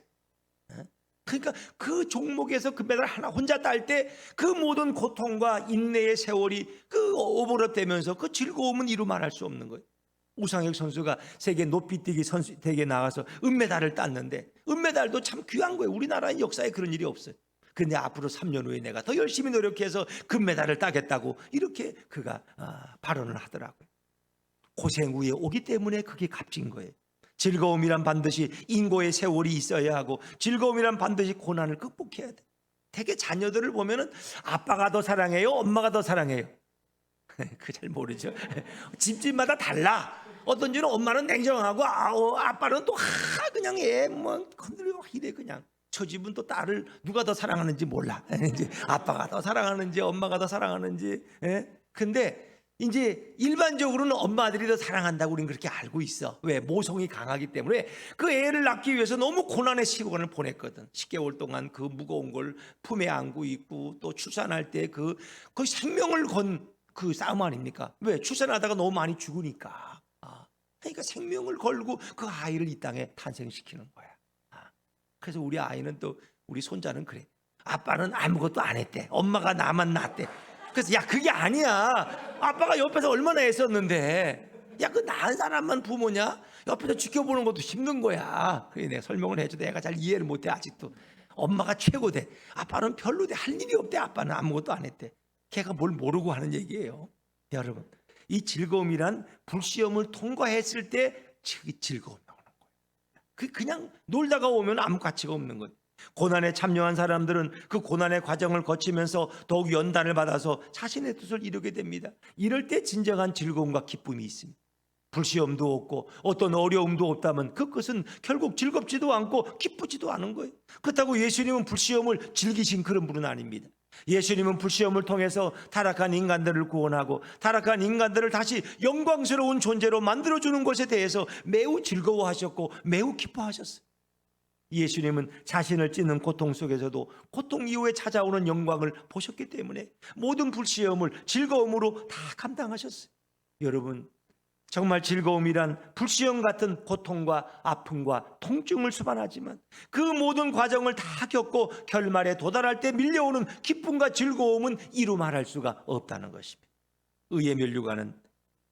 그러니까 그 종목에서 금메달 하나 혼자 딸 때 그 모든 고통과 인내의 세월이 그 오버랩되면서 그 즐거움은 이루 말할 수 없는 거예요. 우상혁 선수가 세계 높이뛰기 선수 대회에 나가서 은메달을 땄는데 은메달도 참 귀한 거예요. 우리나라의 역사에 그런 일이 없어요. 근데 앞으로 3년 후에 내가 더 열심히 노력해서 금메달을 따겠다고 이렇게 그가 발언을 하더라고요. 고생 후에 오기 때문에 그게 값진 거예요. 즐거움이란 반드시 인고의 세월이 있어야 하고 즐거움이란 반드시 고난을 극복해야 돼. 되게 자녀들을 보면은 아빠가 더 사랑해요? 엄마가 더 사랑해요? 그 잘 모르죠. 집집마다 달라. 어떤 집은 엄마는 냉정하고 아빠는 또 그냥 뭐 건드리고 이래 그냥. 저 집은 또 딸을 누가 더 사랑하는지 몰라. 이제 아빠가 더 사랑하는지 엄마가 더 사랑하는지. 근데 이제 일반적으로는 엄마들이 더 사랑한다고 우리는 그렇게 알고 있어. 왜? 모성이 강하기 때문에 그 애를 낳기 위해서 너무 고난의 시간을 보냈거든. 10개월 동안 그 무거운 걸 품에 안고 있고 또 출산할 때 그 생명을 건 그 싸움 아닙니까? 왜? 출산하다가 너무 많이 죽으니까. 그러니까 생명을 걸고 그 아이를 이 땅에 탄생시키는 거야. 그래서 우리 아이는 또 우리 손자는 그래. 아빠는 아무것도 안 했대. 엄마가 나만 낳았대. 그래서 야 그게 아니야. 아빠가 옆에서 얼마나 애썼는데. 야 그 낳은 사람만 부모냐? 옆에서 지켜보는 것도 힘든 거야. 그래 내가 설명을 해줘도 애가 잘 이해를 못해 아직도. 엄마가 최고대. 아빠는 별로대. 할 일이 없대. 아빠는 아무것도 안 했대. 걔가 뭘 모르고 하는 얘기예요. 여러분, 이 즐거움이란 불시험을 통과했을 때 즐거움이 오는 거예요. 그냥 놀다가 오면 아무 가치가 없는 거예요. 고난에 참여한 사람들은 그 고난의 과정을 거치면서 더욱 연단을 받아서 자신의 뜻을 이루게 됩니다. 이럴 때 진정한 즐거움과 기쁨이 있습니다. 불시험도 없고 어떤 어려움도 없다면 그 것은 결국 즐겁지도 않고 기쁘지도 않은 거예요. 그렇다고 예수님은 불시험을 즐기신 그런 분은 아닙니다. 예수님은 불시험을 통해서 타락한 인간들을 구원하고 타락한 인간들을 다시 영광스러운 존재로 만들어주는 것에 대해서 매우 즐거워하셨고 매우 기뻐하셨어요. 예수님은 자신을 찢는 고통 속에서도 고통 이후에 찾아오는 영광을 보셨기 때문에 모든 불시험을 즐거움으로 다 감당하셨어요. 여러분, 정말 즐거움이란 불시험 같은 고통과 아픔과 통증을 수반하지만 그 모든 과정을 다 겪고 결말에 도달할 때 밀려오는 기쁨과 즐거움은 이루 말할 수가 없다는 것입니다. 의의 면류관은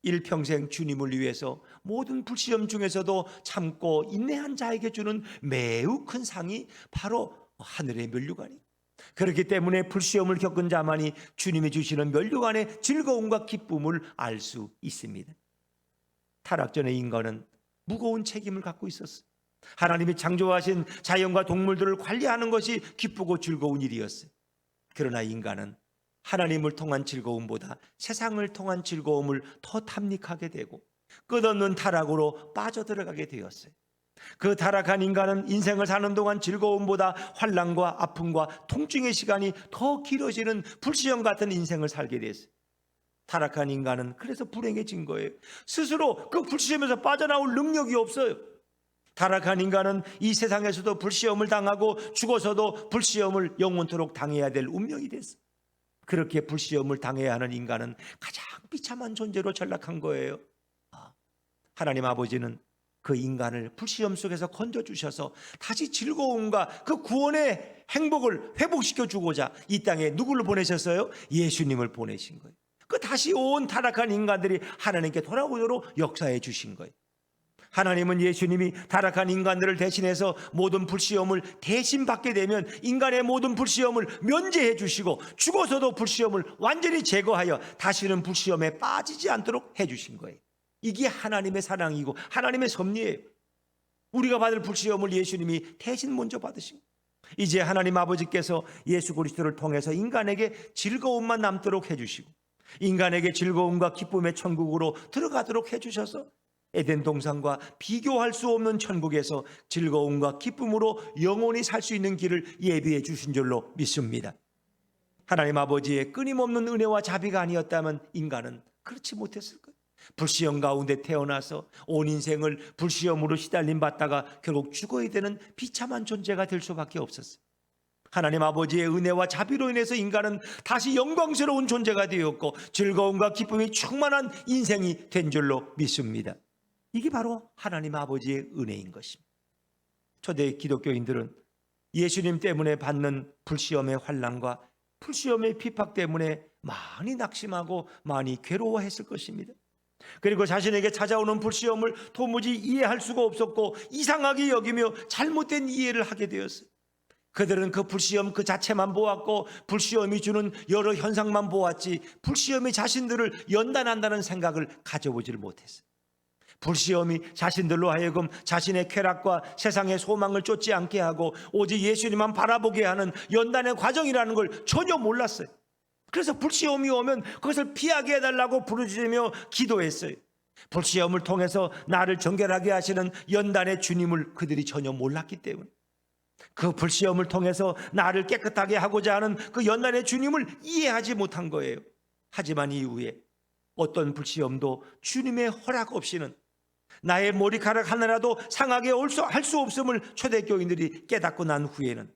일평생 주님을 위해서 모든 불시험 중에서도 참고 인내한 자에게 주는 매우 큰 상이 바로 하늘의 면류관이에요. 그렇기 때문에 불시험을 겪은 자만이 주님이 주시는 면류관의 즐거움과 기쁨을 알 수 있습니다. 타락전의 인간은 무거운 책임을 갖고 있었어요. 하나님이 창조하신 자연과 동물들을 관리하는 것이 기쁘고 즐거운 일이었어요. 그러나 인간은 하나님을 통한 즐거움보다 세상을 통한 즐거움을 더 탐닉하게 되고 끝없는 타락으로 빠져들어가게 되었어요. 그 타락한 인간은 인생을 사는 동안 즐거움보다 환난과 아픔과 통증의 시간이 더 길어지는 불시험 같은 인생을 살게 됐어요. 타락한 인간은 그래서 불행해진 거예요. 스스로 그 불시험에서 빠져나올 능력이 없어요. 타락한 인간은 이 세상에서도 불시험을 당하고 죽어서도 불시험을 영원토록 당해야 될 운명이 됐어요. 그렇게 불시험을 당해야 하는 인간은 가장 비참한 존재로 전락한 거예요. 하나님 아버지는 그 인간을 불시험 속에서 건져주셔서 다시 즐거움과 그 구원의 행복을 회복시켜 주고자 이 땅에 누구를 보내셨어요? 예수님을 보내신 거예요. 그 다시 온 타락한 인간들이 하나님께 돌아오도록 역사해 주신 거예요. 하나님은 예수님이 타락한 인간들을 대신해서 모든 불시험을 대신 받게 되면 인간의 모든 불시험을 면제해 주시고 죽어서도 불시험을 완전히 제거하여 다시는 불시험에 빠지지 않도록 해 주신 거예요. 이게 하나님의 사랑이고 하나님의 섭리예요. 우리가 받을 불시험을 예수님이 대신 먼저 받으신 거예요. 이제 하나님 아버지께서 예수 그리스도를 통해서 인간에게 즐거움만 남도록 해주시고 인간에게 즐거움과 기쁨의 천국으로 들어가도록 해주셔서 에덴 동산과 비교할 수 없는 천국에서 즐거움과 기쁨으로 영원히 살 수 있는 길을 예비해 주신 줄로 믿습니다. 하나님 아버지의 끊임없는 은혜와 자비가 아니었다면 인간은 그렇지 못했을 거예요. 불시험 가운데 태어나서 온 인생을 불시험으로 시달림 받다가 결국 죽어야 되는 비참한 존재가 될 수밖에 없었어요. 하나님 아버지의 은혜와 자비로 인해서 인간은 다시 영광스러운 존재가 되었고 즐거움과 기쁨이 충만한 인생이 된 줄로 믿습니다. 이게 바로 하나님 아버지의 은혜인 것입니다. 초대 기독교인들은 예수님 때문에 받는 불시험의 환난과 불시험의 핍박 때문에 많이 낙심하고 많이 괴로워했을 것입니다. 그리고 자신에게 찾아오는 불시험을 도무지 이해할 수가 없었고 이상하게 여기며 잘못된 이해를 하게 되었어요. 그들은 그 불시험 그 자체만 보았고 불시험이 주는 여러 현상만 보았지 불시험이 자신들을 연단한다는 생각을 가져보지를 못했어요. 불시험이 자신들로 하여금 자신의 쾌락과 세상의 소망을 쫓지 않게 하고 오직 예수님만 바라보게 하는 연단의 과정이라는 걸 전혀 몰랐어요. 그래서 불시험이 오면 그것을 피하게 해달라고 부르짖으며 기도했어요. 불시험을 통해서 나를 정결하게 하시는 연단의 주님을 그들이 전혀 몰랐기 때문에 그 불시험을 통해서 나를 깨끗하게 하고자 하는 그 연단의 주님을 이해하지 못한 거예요. 하지만 이후에 어떤 불시험도 주님의 허락 없이는 나의 머리카락 하나라도 상하게 할 수 없음을 초대교인들이 깨닫고 난 후에는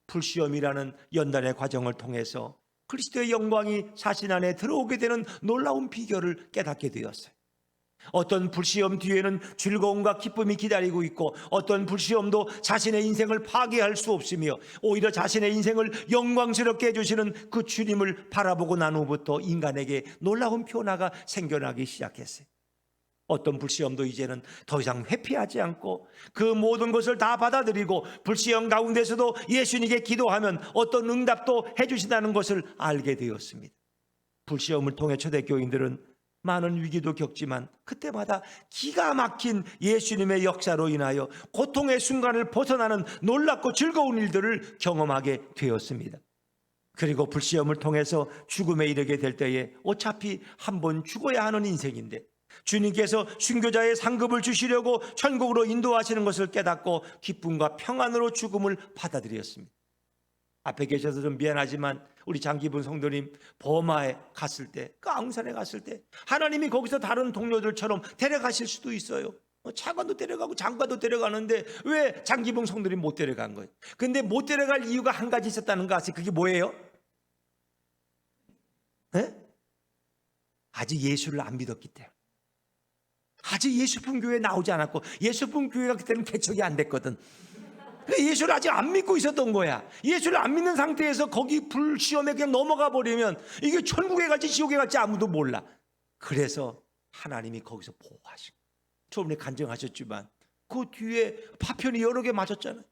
불시험이라는 연단의 과정을 통해서 그리스도의 영광이 자신 안에 들어오게 되는 놀라운 비결을 깨닫게 되었어요. 어떤 불시험 뒤에는 즐거움과 기쁨이 기다리고 있고 어떤 불시험도 자신의 인생을 파괴할 수 없으며 오히려 자신의 인생을 영광스럽게 해주시는 그 주님을 바라보고 난 후부터 인간에게 놀라운 변화가 생겨나기 시작했어요. 어떤 불시험도 이제는 더 이상 회피하지 않고 그 모든 것을 다 받아들이고 불시험 가운데서도 예수님께 기도하면 어떤 응답도 해주신다는 것을 알게 되었습니다. 불시험을 통해 초대교인들은 많은 위기도 겪지만 그때마다 기가 막힌 예수님의 역사로 인하여 고통의 순간을 벗어나는 놀랍고 즐거운 일들을 경험하게 되었습니다. 그리고 불시험을 통해서 죽음에 이르게 될 때에 어차피 한번 죽어야 하는 인생인데 주님께서 순교자의 상급을 주시려고 천국으로 인도하시는 것을 깨닫고 기쁨과 평안으로 죽음을 받아들였습니다. 앞에 계셔서 좀 미안하지만 우리 장기분 성도님 버마에 갔을 때 그 아웅산에 갔을 때 하나님이 거기서 다른 동료들처럼 데려가실 수도 있어요. 차관도 데려가고 장관도 데려가는데 왜 장기분 성도님 못 데려간 거예요? 근데 못 데려갈 이유가 한 가지 있었다는 거 아세요? 그게 뭐예요? 네? 아직 예수를 안 믿었기 때문에 아직 예수품 교회에 나오지 않았고 예수품 교회가 그때는 개척이 안 됐거든. 예수를 아직 안 믿고 있었던 거야. 예수를 안 믿는 상태에서 거기 불시험에 그냥 넘어가 버리면 이게 천국에 갈지 지옥에 갈지 아무도 몰라. 그래서 하나님이 거기서 보호하신 거예요. 저번에 간증하셨지만 그 뒤에 파편이 여러 개 맞았잖아요.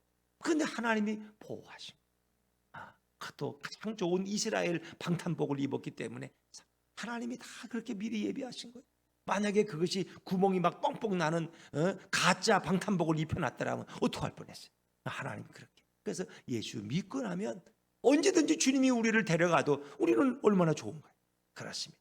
근데 하나님이 보호하신 거예요. 또 가장 좋은 이스라엘 방탄복을 입었기 때문에 하나님이 다 그렇게 미리 예비하신 거예요. 만약에 그것이 구멍이 막 뻥뻥 나는 가짜 방탄복을 입혀놨더라면 어떡할 뻔했어요. 하나님 그렇게. 그래서 예수 믿고 나면 언제든지 주님이 우리를 데려가도 우리는 얼마나 좋은가요? 그렇습니다.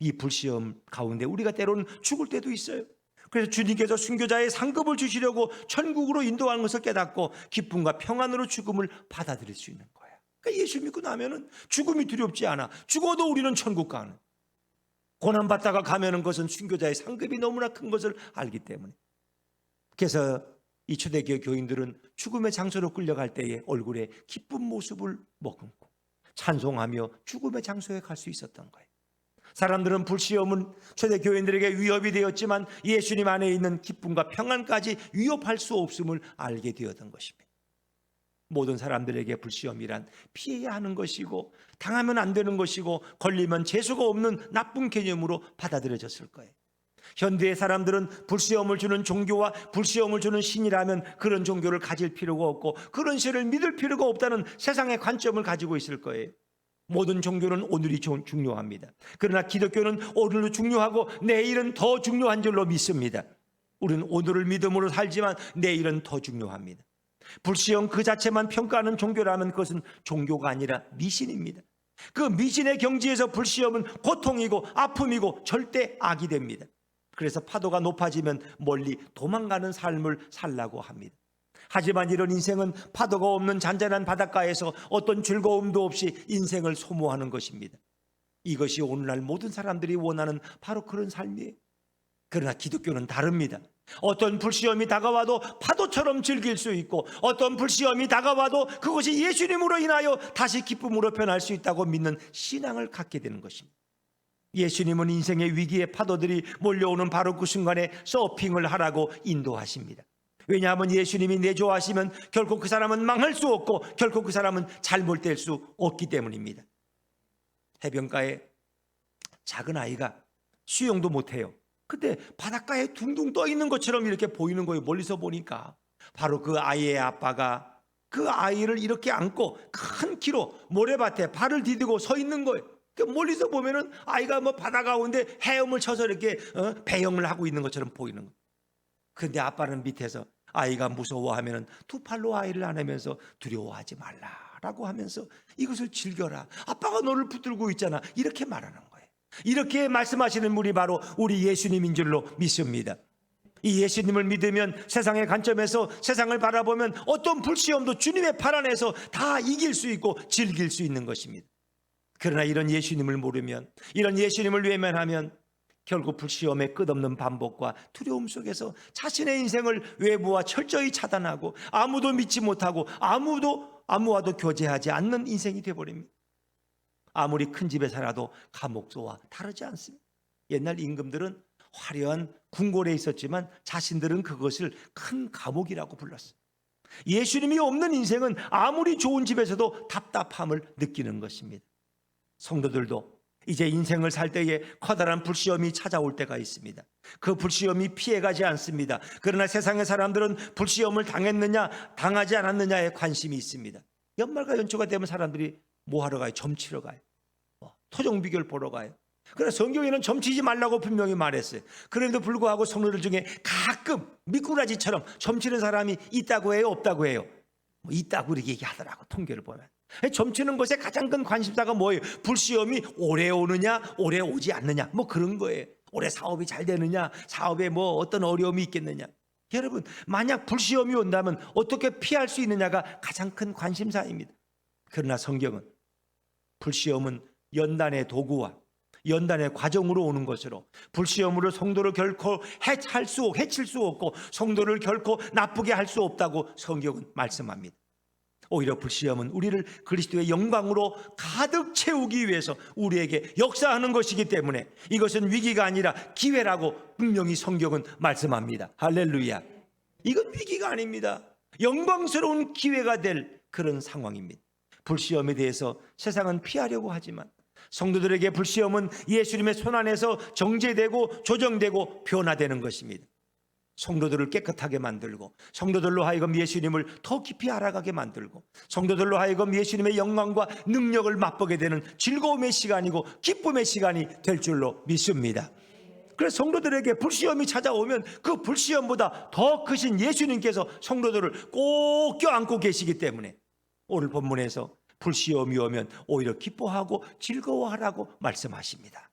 이 불시험 가운데 우리가 때로는 죽을 때도 있어요. 그래서 주님께서 순교자의 상급을 주시려고 천국으로 인도하는 것을 깨닫고 기쁨과 평안으로 죽음을 받아들일 수 있는 거예요. 그러니까 예수 믿고 나면은 죽음이 두렵지 않아. 죽어도 우리는 천국 가는. 고난받다가 가면은 것은 순교자의 상급이 너무나 큰 것을 알기 때문에. 그래서 이 초대교회 교인들은 죽음의 장소로 끌려갈 때에 얼굴에 기쁜 모습을 머금고 찬송하며 죽음의 장소에 갈 수 있었던 거예요. 사람들은 불시험은 초대교인들에게 위협이 되었지만 예수님 안에 있는 기쁨과 평안까지 위협할 수 없음을 알게 되었던 것입니다. 모든 사람들에게 불시험이란 피해야 하는 것이고 당하면 안 되는 것이고 걸리면 재수가 없는 나쁜 개념으로 받아들여졌을 거예요. 현대의 사람들은 불시험을 주는 종교와 불시험을 주는 신이라면 그런 종교를 가질 필요가 없고 그런 신을 믿을 필요가 없다는 세상의 관점을 가지고 있을 거예요. 모든 종교는 오늘이 중요합니다. 그러나 기독교는 오늘도 중요하고 내일은 더 중요한 줄로 믿습니다. 우리는 오늘을 믿음으로 살지만 내일은 더 중요합니다. 불시험 그 자체만 평가하는 종교라면 그것은 종교가 아니라 미신입니다. 그 미신의 경지에서 불시험은 고통이고 아픔이고 절대 악이 됩니다. 그래서 파도가 높아지면 멀리 도망가는 삶을 살라고 합니다. 하지만 이런 인생은 파도가 없는 잔잔한 바닷가에서 어떤 즐거움도 없이 인생을 소모하는 것입니다. 이것이 오늘날 모든 사람들이 원하는 바로 그런 삶이에요. 그러나 기독교는 다릅니다. 어떤 불시험이 다가와도 파도처럼 즐길 수 있고 어떤 불시험이 다가와도 그것이 예수님으로 인하여 다시 기쁨으로 변할 수 있다고 믿는 신앙을 갖게 되는 것입니다. 예수님은 인생의 위기의 파도들이 몰려오는 바로 그 순간에 서핑을 하라고 인도하십니다. 왜냐하면 예수님이 내조하시면 결코 그 사람은 망할 수 없고 결코 그 사람은 잘못될 수 없기 때문입니다. 해변가에 작은 아이가 수영도 못해요. 근데 바닷가에 둥둥 떠 있는 것처럼 이렇게 보이는 거예요. 멀리서 보니까 바로 그 아이의 아빠가 그 아이를 이렇게 안고 큰 키로 모래밭에 발을 디디고 서 있는 거예요. 멀리서 보면은 아이가 뭐 바다 가운데 헤엄을 쳐서 이렇게 배영을 하고 있는 것처럼 보이는 거예요. 근데 아빠는 밑에서 아이가 무서워하면은 두 팔로 아이를 안으면서 두려워하지 말라라고 하면서 이것을 즐겨라. 아빠가 너를 붙들고 있잖아. 이렇게 말하는 거예요. 이렇게 말씀하시는 분이 바로 우리 예수님인 줄로 믿습니다. 이 예수님을 믿으면 세상의 관점에서 세상을 바라보면 어떤 불시험도 주님의 팔 안에서 다 이길 수 있고 즐길 수 있는 것입니다. 그러나 이런 예수님을 모르면, 이런 예수님을 외면하면 결국 불시험의 끝없는 반복과 두려움 속에서 자신의 인생을 외부와 철저히 차단하고 아무도 믿지 못하고 아무와도 교제하지 않는 인생이 되어버립니다. 아무리 큰 집에 살아도 감옥소와 다르지 않습니다. 옛날 임금들은 화려한 궁궐에 있었지만 자신들은 그것을 큰 감옥이라고 불렀어요. 예수님이 없는 인생은 아무리 좋은 집에서도 답답함을 느끼는 것입니다. 성도들도 이제 인생을 살 때에 커다란 불시험이 찾아올 때가 있습니다. 그 불시험이 피해가지 않습니다. 그러나 세상의 사람들은 불시험을 당했느냐 당하지 않았느냐에 관심이 있습니다. 연말과 연초가 되면 사람들이 뭐 하러 가요? 점치러 가요. 토종 비결 보러 가요. 그러나 성경에는 점치지 말라고 분명히 말했어요. 그런데도 불구하고 성도들 중에 가끔 미꾸라지처럼 점치는 사람이 있다고 해요? 없다고 해요? 있다고 이렇게 얘기하더라고. 통계를 보면. 점치는 것의 가장 큰 관심사가 뭐예요? 불시험이 오래 오느냐 오래 오지 않느냐 뭐 그런 거예요. 올해 사업이 잘 되느냐, 사업에 뭐 어떤 어려움이 있겠느냐. 여러분, 만약 불시험이 온다면 어떻게 피할 수 있느냐가 가장 큰 관심사입니다. 그러나 성경은 불시험은 연단의 도구와 연단의 과정으로 오는 것으로 불시험으로 성도를 결코 해칠 수 없고 성도를 결코 나쁘게 할 수 없다고 성경은 말씀합니다. 오히려 불시험은 우리를 그리스도의 영광으로 가득 채우기 위해서 우리에게 역사하는 것이기 때문에 이것은 위기가 아니라 기회라고 분명히 성경은 말씀합니다. 할렐루야. 이건 위기가 아닙니다. 영광스러운 기회가 될 그런 상황입니다. 불시험에 대해서 세상은 피하려고 하지만 성도들에게 불시험은 예수님의 손 안에서 정죄되고 조정되고 변화되는 것입니다. 성도들을 깨끗하게 만들고 성도들로 하여금 예수님을 더 깊이 알아가게 만들고 성도들로 하여금 예수님의 영광과 능력을 맛보게 되는 즐거움의 시간이고 기쁨의 시간이 될 줄로 믿습니다. 그래서 성도들에게 불시험이 찾아오면 그 불시험보다 더 크신 예수님께서 성도들을 꼭 껴안고 계시기 때문에 오늘 본문에서 불시험이 오면 오히려 기뻐하고 즐거워하라고 말씀하십니다.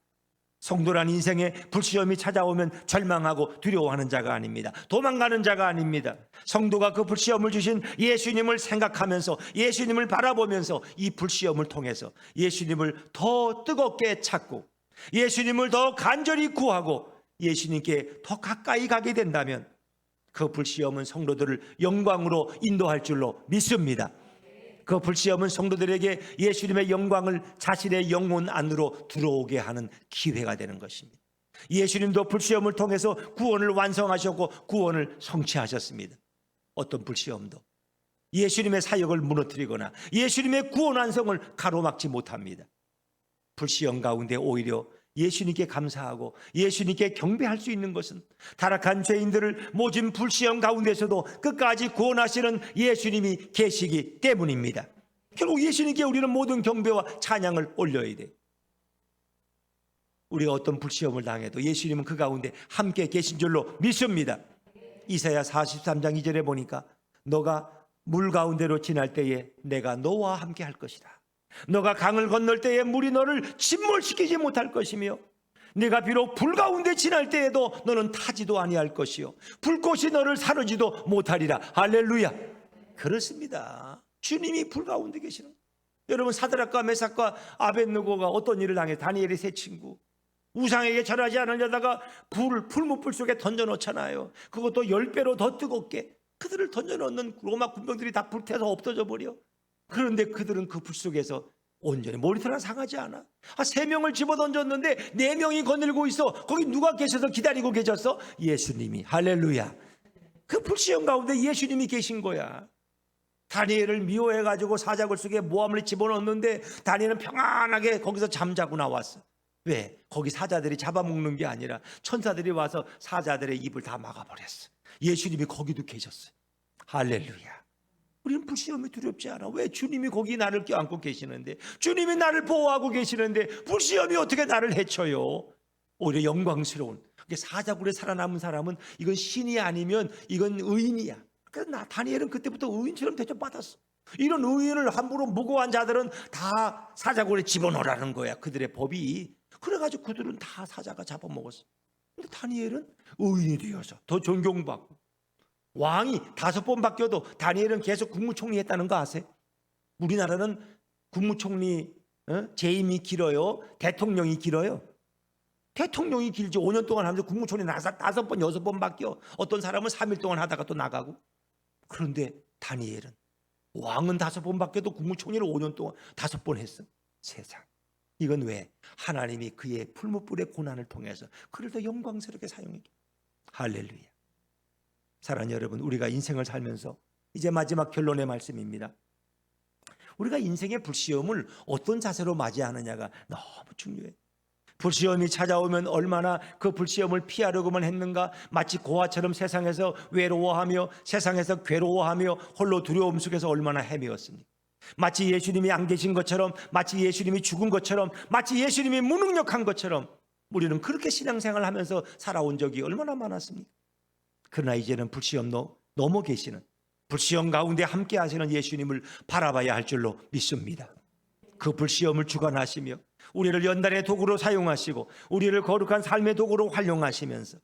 성도란 인생에 불시험이 찾아오면 절망하고 두려워하는 자가 아닙니다. 도망가는 자가 아닙니다. 성도가 그 불시험을 주신 예수님을 생각하면서 예수님을 바라보면서 이 불시험을 통해서 예수님을 더 뜨겁게 찾고 예수님을 더 간절히 구하고 예수님께 더 가까이 가게 된다면 그 불시험은 성도들을 영광으로 인도할 줄로 믿습니다. 그 불시험은 성도들에게 예수님의 영광을 자신의 영혼 안으로 들어오게 하는 기회가 되는 것입니다. 예수님도 불시험을 통해서 구원을 완성하셨고 구원을 성취하셨습니다. 어떤 불시험도 예수님의 사역을 무너뜨리거나 예수님의 구원 완성을 가로막지 못합니다. 불시험 가운데 오히려 예수님께 감사하고 예수님께 경배할 수 있는 것은 타락한 죄인들을 모진 불시험 가운데서도 끝까지 구원하시는 예수님이 계시기 때문입니다. 결국 예수님께 우리는 모든 경배와 찬양을 올려야 돼. 우리가 어떤 불시험을 당해도 예수님은 그 가운데 함께 계신 줄로 믿습니다. 이사야 43장 2절에 보니까 너가 물 가운데로 지날 때에 내가 너와 함께 할 것이다. 너가 강을 건널 때에 물이 너를 침몰시키지 못할 것이며 네가 비록 불 가운데 지날 때에도 너는 타지도 아니할 것이요 불꽃이 너를 사르지도 못하리라. 할렐루야. 그렇습니다. 주님이 불 가운데 계시는 거예요. 여러분, 사드락과 메삭과 아벳느고가 어떤 일을 당해? 다니엘의 세 친구 우상에게 절하지 않으려다가 풀무불 속에 던져놓잖아요. 그것도 10배로 더 뜨겁게 그들을 던져놓는 로마 군병들이 다 불태서 없어져 버려. 그런데 그들은 그 불 속에서 온전히 머리털 하나 상하지 않아. 3명을 집어던졌는데 4명이 거닐고 있어. 거기 누가 계셔서 기다리고 계셨어? 예수님이. 할렐루야. 그 불시험 가운데 예수님이 계신 거야. 다니엘을 미워해가지고 사자굴 속에 모함을 집어넣었는데 다니엘은 평안하게 거기서 잠자고 나왔어. 왜? 거기 사자들이 잡아먹는 게 아니라 천사들이 와서 사자들의 입을 다 막아버렸어. 예수님이 거기도 계셨어요. 할렐루야. 우리는 불시험이 두렵지 않아. 왜? 주님이 거기 나를 껴안고 계시는데, 주님이 나를 보호하고 계시는데 불시험이 어떻게 나를 해쳐요? 오히려 영광스러운. 사자굴에 살아남은 사람은 이건 신이 아니면 이건 의인이야. 그래서 다니엘은 그때부터 의인처럼 대접받았어. 이런 의인을 함부로 무고한 자들은 다 사자굴에 집어넣으라는 거야. 그들의 법이. 그래가지고 그들은 다 사자가 잡아먹었어. 근데 다니엘은 의인이 되어서 더 존경받고, 왕이 5번 바뀌어도 다니엘은 계속 국무총리 했다는 거 아세요? 우리나라는 국무총리 재임이 길어요? 대통령이 길어요? 대통령이 길지. 5년 동안 하면서 국무총리 5번, 6번 바뀌어. 어떤 사람은 3일 동안 하다가 또 나가고. 그런데 다니엘은 왕은 5번 바뀌어도 국무총리를 5년 동안 5번 했어. 세상. 이건 왜? 하나님이 그의 풀무불의 고난을 통해서 그를 더 영광스럽게 사용했기. 할렐루야. 사랑하는 여러분, 우리가 인생을 살면서 이제 마지막 결론의 말씀입니다. 우리가 인생의 불시험을 어떤 자세로 맞이하느냐가 너무 중요해요. 불시험이 찾아오면 얼마나 그 불시험을 피하려고만 했는가. 마치 고아처럼 세상에서 외로워하며 세상에서 괴로워하며 홀로 두려움 속에서 얼마나 헤매었습니까? 마치 예수님이 안 계신 것처럼, 마치 예수님이 죽은 것처럼, 마치 예수님이 무능력한 것처럼 우리는 그렇게 신앙생활을 하면서 살아온 적이 얼마나 많았습니까? 그러나 이제는 불시험 넘어 계시는, 불시험 가운데 함께 하시는 예수님을 바라봐야 할 줄로 믿습니다. 그 불시험을 주관하시며 우리를 연단의 도구로 사용하시고 우리를 거룩한 삶의 도구로 활용하시면서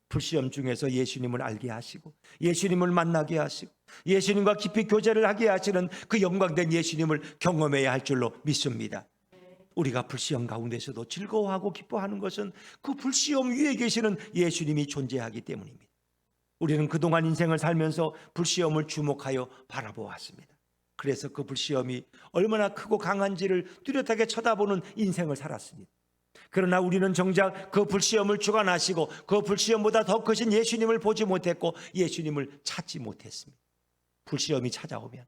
불시험 중에서 예수님을 알게 하시고 예수님을 만나게 하시고 예수님과 깊이 교제를 하게 하시는 그 영광된 예수님을 경험해야 할 줄로 믿습니다. 우리가 불시험 가운데서도 즐거워하고 기뻐하는 것은 그 불시험 위에 계시는 예수님이 존재하기 때문입니다. 우리는 그동안 인생을 살면서 불시험을 주목하여 바라보았습니다. 그래서 그 불시험이 얼마나 크고 강한지를 뚜렷하게 쳐다보는 인생을 살았습니다. 그러나 우리는 정작 그 불시험을 주관하시고 그 불시험보다 더 크신 예수님을 보지 못했고 예수님을 찾지 못했습니다. 불시험이 찾아오면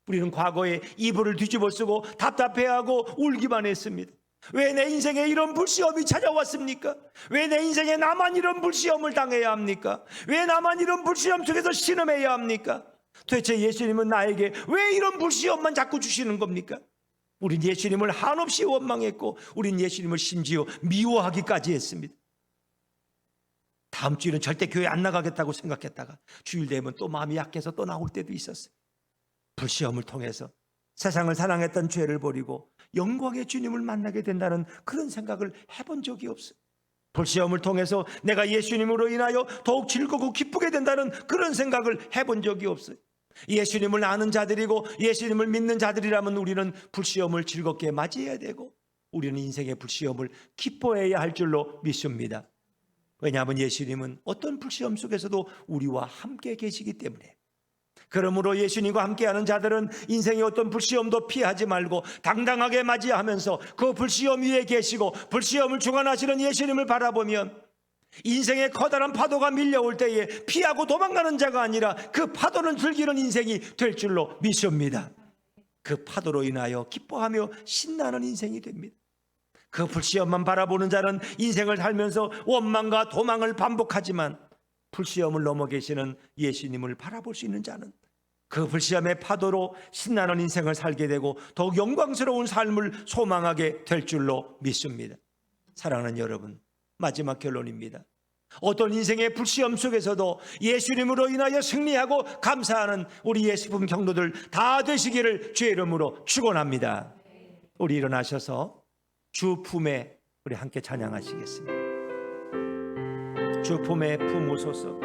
우리는 과거에 이불을 뒤집어 쓰고 답답해하고 울기만 했습니다. 왜 내 인생에 이런 불시험이 찾아왔습니까? 왜 내 인생에 나만 이런 불시험을 당해야 합니까? 왜 나만 이런 불시험 속에서 신음해야 합니까? 도대체 예수님은 나에게 왜 이런 불시험만 자꾸 주시는 겁니까? 우린 예수님을 한없이 원망했고 우린 예수님을 심지어 미워하기까지 했습니다. 다음 주에는 절대 교회 안 나가겠다고 생각했다가 주일 되면 또 마음이 약해서 또 나올 때도 있었어요. 불시험을 통해서 세상을 사랑했던 죄를 버리고 영광의 주님을 만나게 된다는 그런 생각을 해본 적이 없어요. 불시험을 통해서 내가 예수님으로 인하여 더욱 즐겁고 기쁘게 된다는 그런 생각을 해본 적이 없어요. 예수님을 아는 자들이고 예수님을 믿는 자들이라면 우리는 불시험을 즐겁게 맞이해야 되고 우리는 인생의 불시험을 기뻐해야 할 줄로 믿습니다. 왜냐하면 예수님은 어떤 불시험 속에서도 우리와 함께 계시기 때문에 그러므로 예수님과 함께하는 자들은 인생의 어떤 불시험도 피하지 말고 당당하게 맞이하면서 그 불시험 위에 계시고 불시험을 주관하시는 예수님을 바라보면 인생의 커다란 파도가 밀려올 때에 피하고 도망가는 자가 아니라 그 파도를 즐기는 인생이 될 줄로 믿습니다. 그 파도로 인하여 기뻐하며 신나는 인생이 됩니다. 그 불시험만 바라보는 자는 인생을 살면서 원망과 도망을 반복하지만 불시험을 넘어 계시는 예수님을 바라볼 수 있는 자는 그 불시험의 파도로 신나는 인생을 살게 되고 더욱 영광스러운 삶을 소망하게 될 줄로 믿습니다. 사랑하는 여러분, 마지막 결론입니다. 어떤 인생의 불시험 속에서도 예수님으로 인하여 승리하고 감사하는 우리 예수품 경도들 다 되시기를 주의 이름으로 축원합니다. 우리 일어나셔서 주 품에 우리 함께 찬양하시겠습니다. 주 품에 품으소서.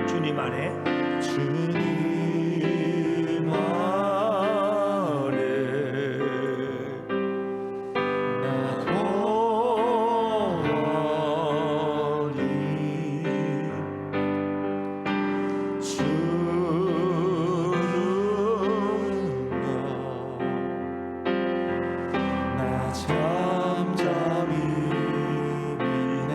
주님 안에 나 거하리 주는 나 잠잠히 미네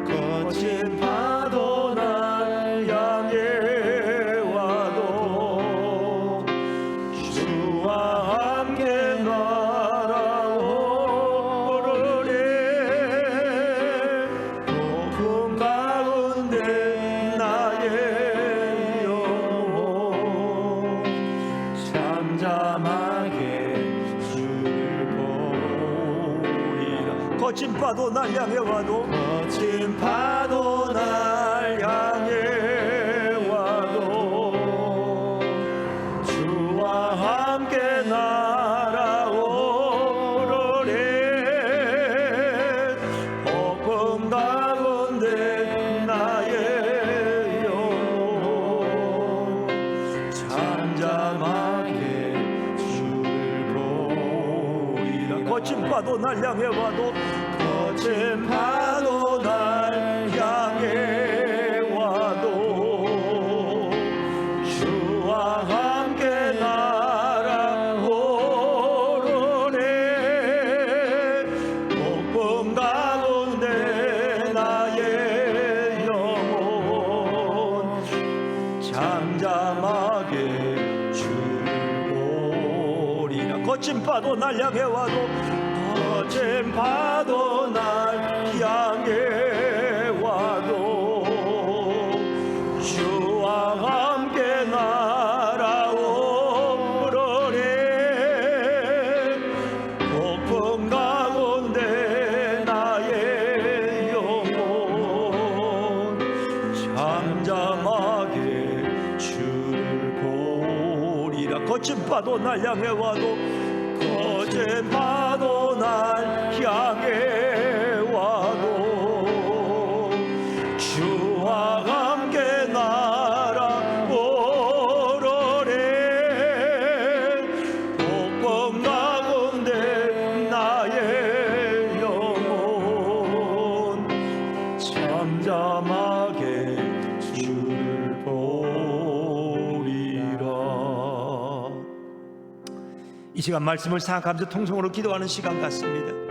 거친 파도 날 향해 와도 주와 함께 날아오르리 폭풍 가운데 나의 영혼 잠잠하게 주를 보리라. 거친 파도 날 향해 와도 거친 파도 날 향해 와도 주와 함께 날아오르리 폭풍 가운데 나의 영혼 잠잠하게 주를 보리라. 거친 파도 날 향해 와도 거친 파도 날 향해 와도 주와 함께 날아오르리 폭풍 가운데 나의 영혼 잠잠하게 주를 보리라. 거친 파도 날 향해 와도 거친 파도 날 향해 와도 주와 함께 날아오르리 폭풍 가운데 나의 영혼 잠잠하게 주를 보리라. 거친 파도 날 향해 와도 거친 파도 날 향해 와도 주와 함께 날아오르리 폭풍 가운데 나의 영혼 잠잠하게 주를 보리라. 이 시간 말씀을 생각하면서 통성으로 기도하는 시간 같습니다.